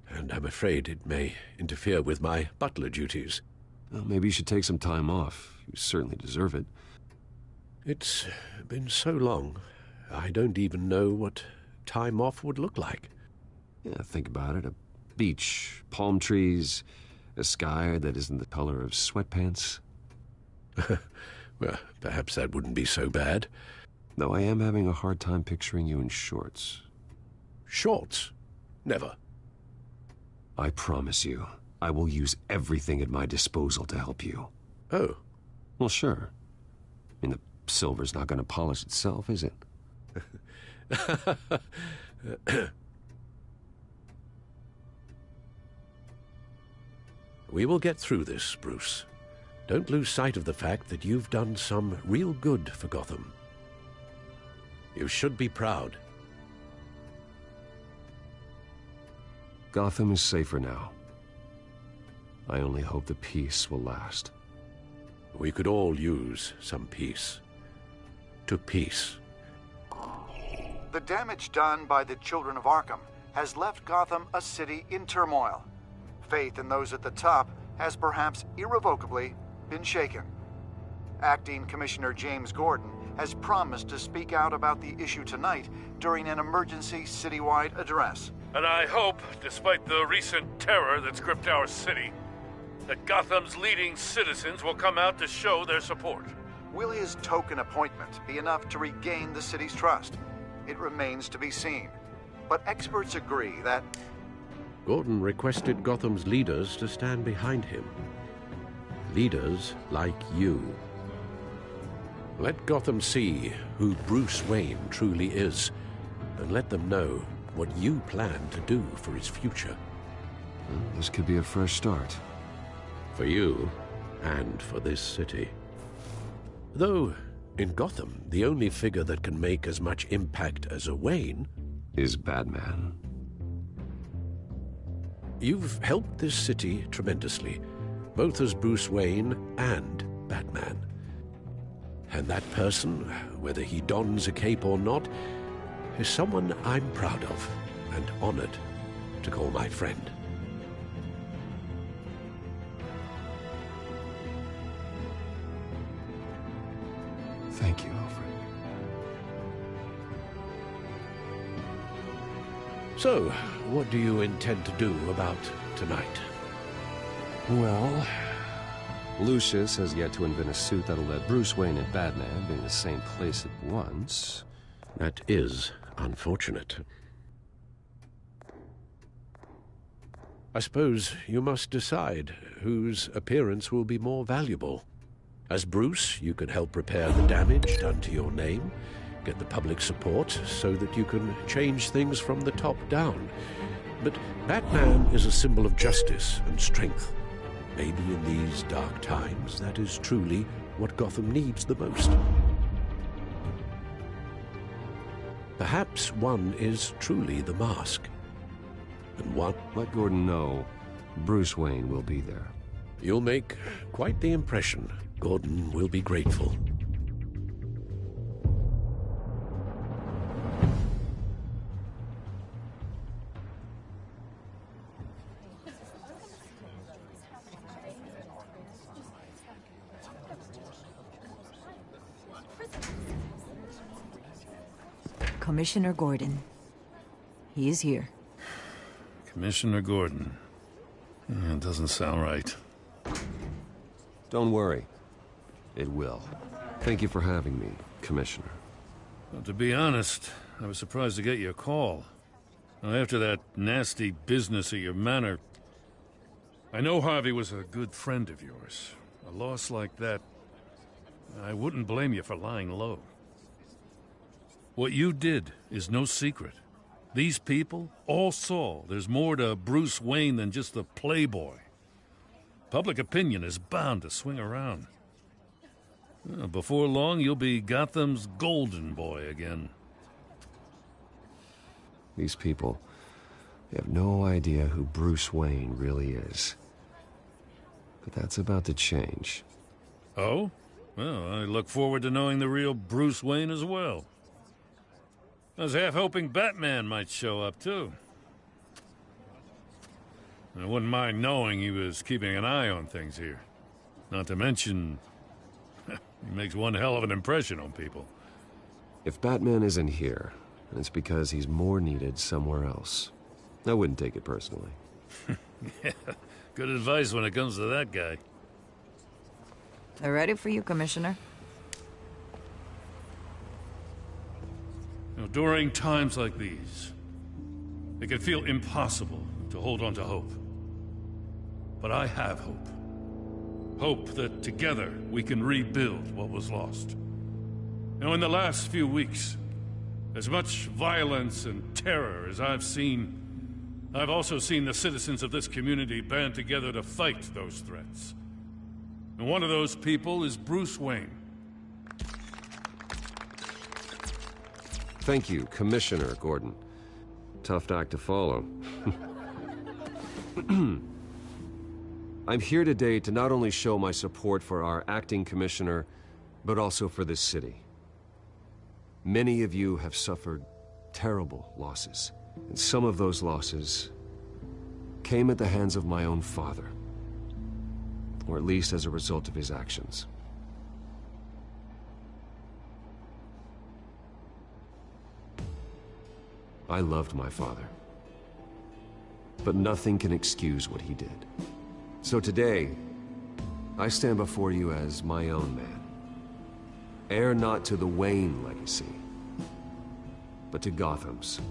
and I'm afraid it may interfere with my butler duties. Well, maybe you should take some time off. You certainly deserve it. It's been so long, I don't even know what time off would look like. Yeah, think about it. A beach, palm trees, a sky that isn't the color of sweatpants. Well, perhaps that wouldn't be so bad. Though I am having a hard time picturing you in shorts. Shorts? Never. I promise you, I will use everything at my disposal to help you. Oh. Well, sure. I mean, the silver's not going to polish itself, is it? We will get through this, Bruce. Don't lose sight of the fact that you've done some real good for Gotham. You should be proud. Gotham is safer now. I only hope the peace will last. We could all use some peace. To peace. The damage done by the Children of Arkham has left Gotham a city in turmoil. Faith in those at the top has perhaps irrevocably been shaken. Acting Commissioner James Gordon has promised to speak out about the issue tonight during an emergency citywide address. And I hope, despite the recent terror that's gripped our city, that Gotham's leading citizens will come out to show their support. Will his token appointment be enough to regain the city's trust? It remains to be seen. But experts agree that Gordon requested Gotham's leaders to stand behind him. Leaders like you. Let Gotham see who Bruce Wayne truly is, and let them know what you plan to do for his future. Well, this could be a fresh start. For you, and for this city. Though, in Gotham, the only figure that can make as much impact as a Wayne is Batman. You've helped this city tremendously, both as Bruce Wayne and Batman. And that person, whether he dons a cape or not, is someone I'm proud of and honored to call my friend. Thank you, Alfred. So, what do you intend to do about tonight? Well, Lucius has yet to invent a suit that'll let Bruce Wayne and Batman be in the same place at once. That is unfortunate. I suppose you must decide whose appearance will be more valuable. As Bruce, you can help repair the damage done to your name, get the public support so that you can change things from the top down. But Batman is a symbol of justice and strength. Maybe in these dark times, that is truly what Gotham needs the most. Perhaps one is truly the mask. And one... Let Gordon know Bruce Wayne will be there. You'll make quite the impression. Gordon will be grateful. Commissioner Gordon. He is here. Commissioner Gordon. It doesn't sound right. Don't worry. It will. Thank you for having me, Commissioner. Well, to be honest, I was surprised to get your call. Now, after that nasty business at your manor, I know Harvey was a good friend of yours. A loss like that, I wouldn't blame you for lying low. What you did is no secret. These people all saw there's more to Bruce Wayne than just the playboy. Public opinion is bound to swing around. Before long, you'll be Gotham's golden boy again. These people, they have no idea who Bruce Wayne really is. But that's about to change. Oh? Well, I look forward to knowing the real Bruce Wayne as well. I was half hoping Batman might show up, too. I wouldn't mind knowing he was keeping an eye on things here. Not to mention, he makes one hell of an impression on people. If Batman isn't here, then it's because he's more needed somewhere else. I wouldn't take it personally. Yeah, good advice when it comes to that guy. They're ready for you, Commissioner. During times like these, it can feel impossible to hold on to hope. But I have hope. Hope that together we can rebuild what was lost. Now, in the last few weeks, as much violence and terror as I've seen, I've also seen the citizens of this community band together to fight those threats. And one of those people is Bruce Wayne. Thank you, Commissioner Gordon. Tough act to follow. I'm here today to not only show my support for our acting commissioner, but also for this city. Many of you have suffered terrible losses, and some of those losses came at the hands of my own father, or at least as a result of his actions. I loved my father, but nothing can excuse what he did. So today, I stand before you as my own man. Heir not to the Wayne legacy, but to Gotham's.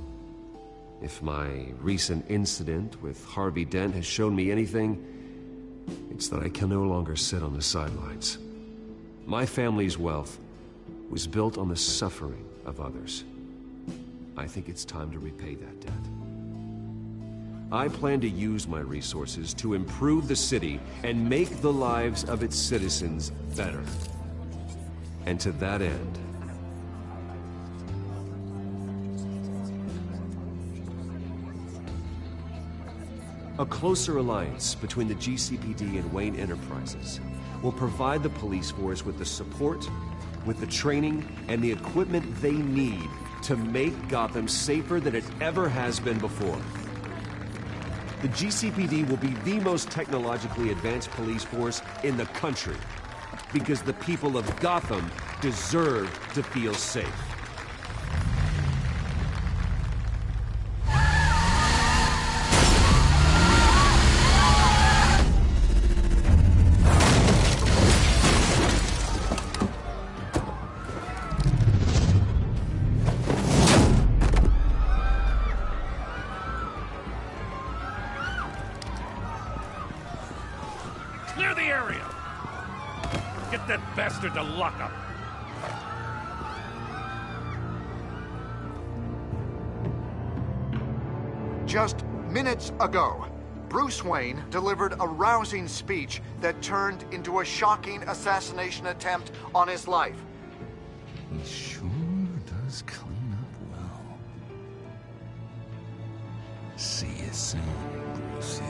If my recent incident with Harvey Dent has shown me anything, it's that I can no longer sit on the sidelines. My family's wealth was built on the suffering of others. I think it's time to repay that debt. I plan to use my resources to improve the city and make the lives of its citizens better. And to that end, a closer alliance between the GCPD and Wayne Enterprises will provide the police force with the support, with the training, and the equipment they need to make Gotham safer than it ever has been before. The GCPD will be the most technologically advanced police force in the country, because the people of Gotham deserve to feel safe. Clear the area! Get that bastard to lockup! Just minutes ago, Bruce Wayne delivered a rousing speech that turned into a shocking assassination attempt on his life. He sure does clean up well. See you soon, Brucey.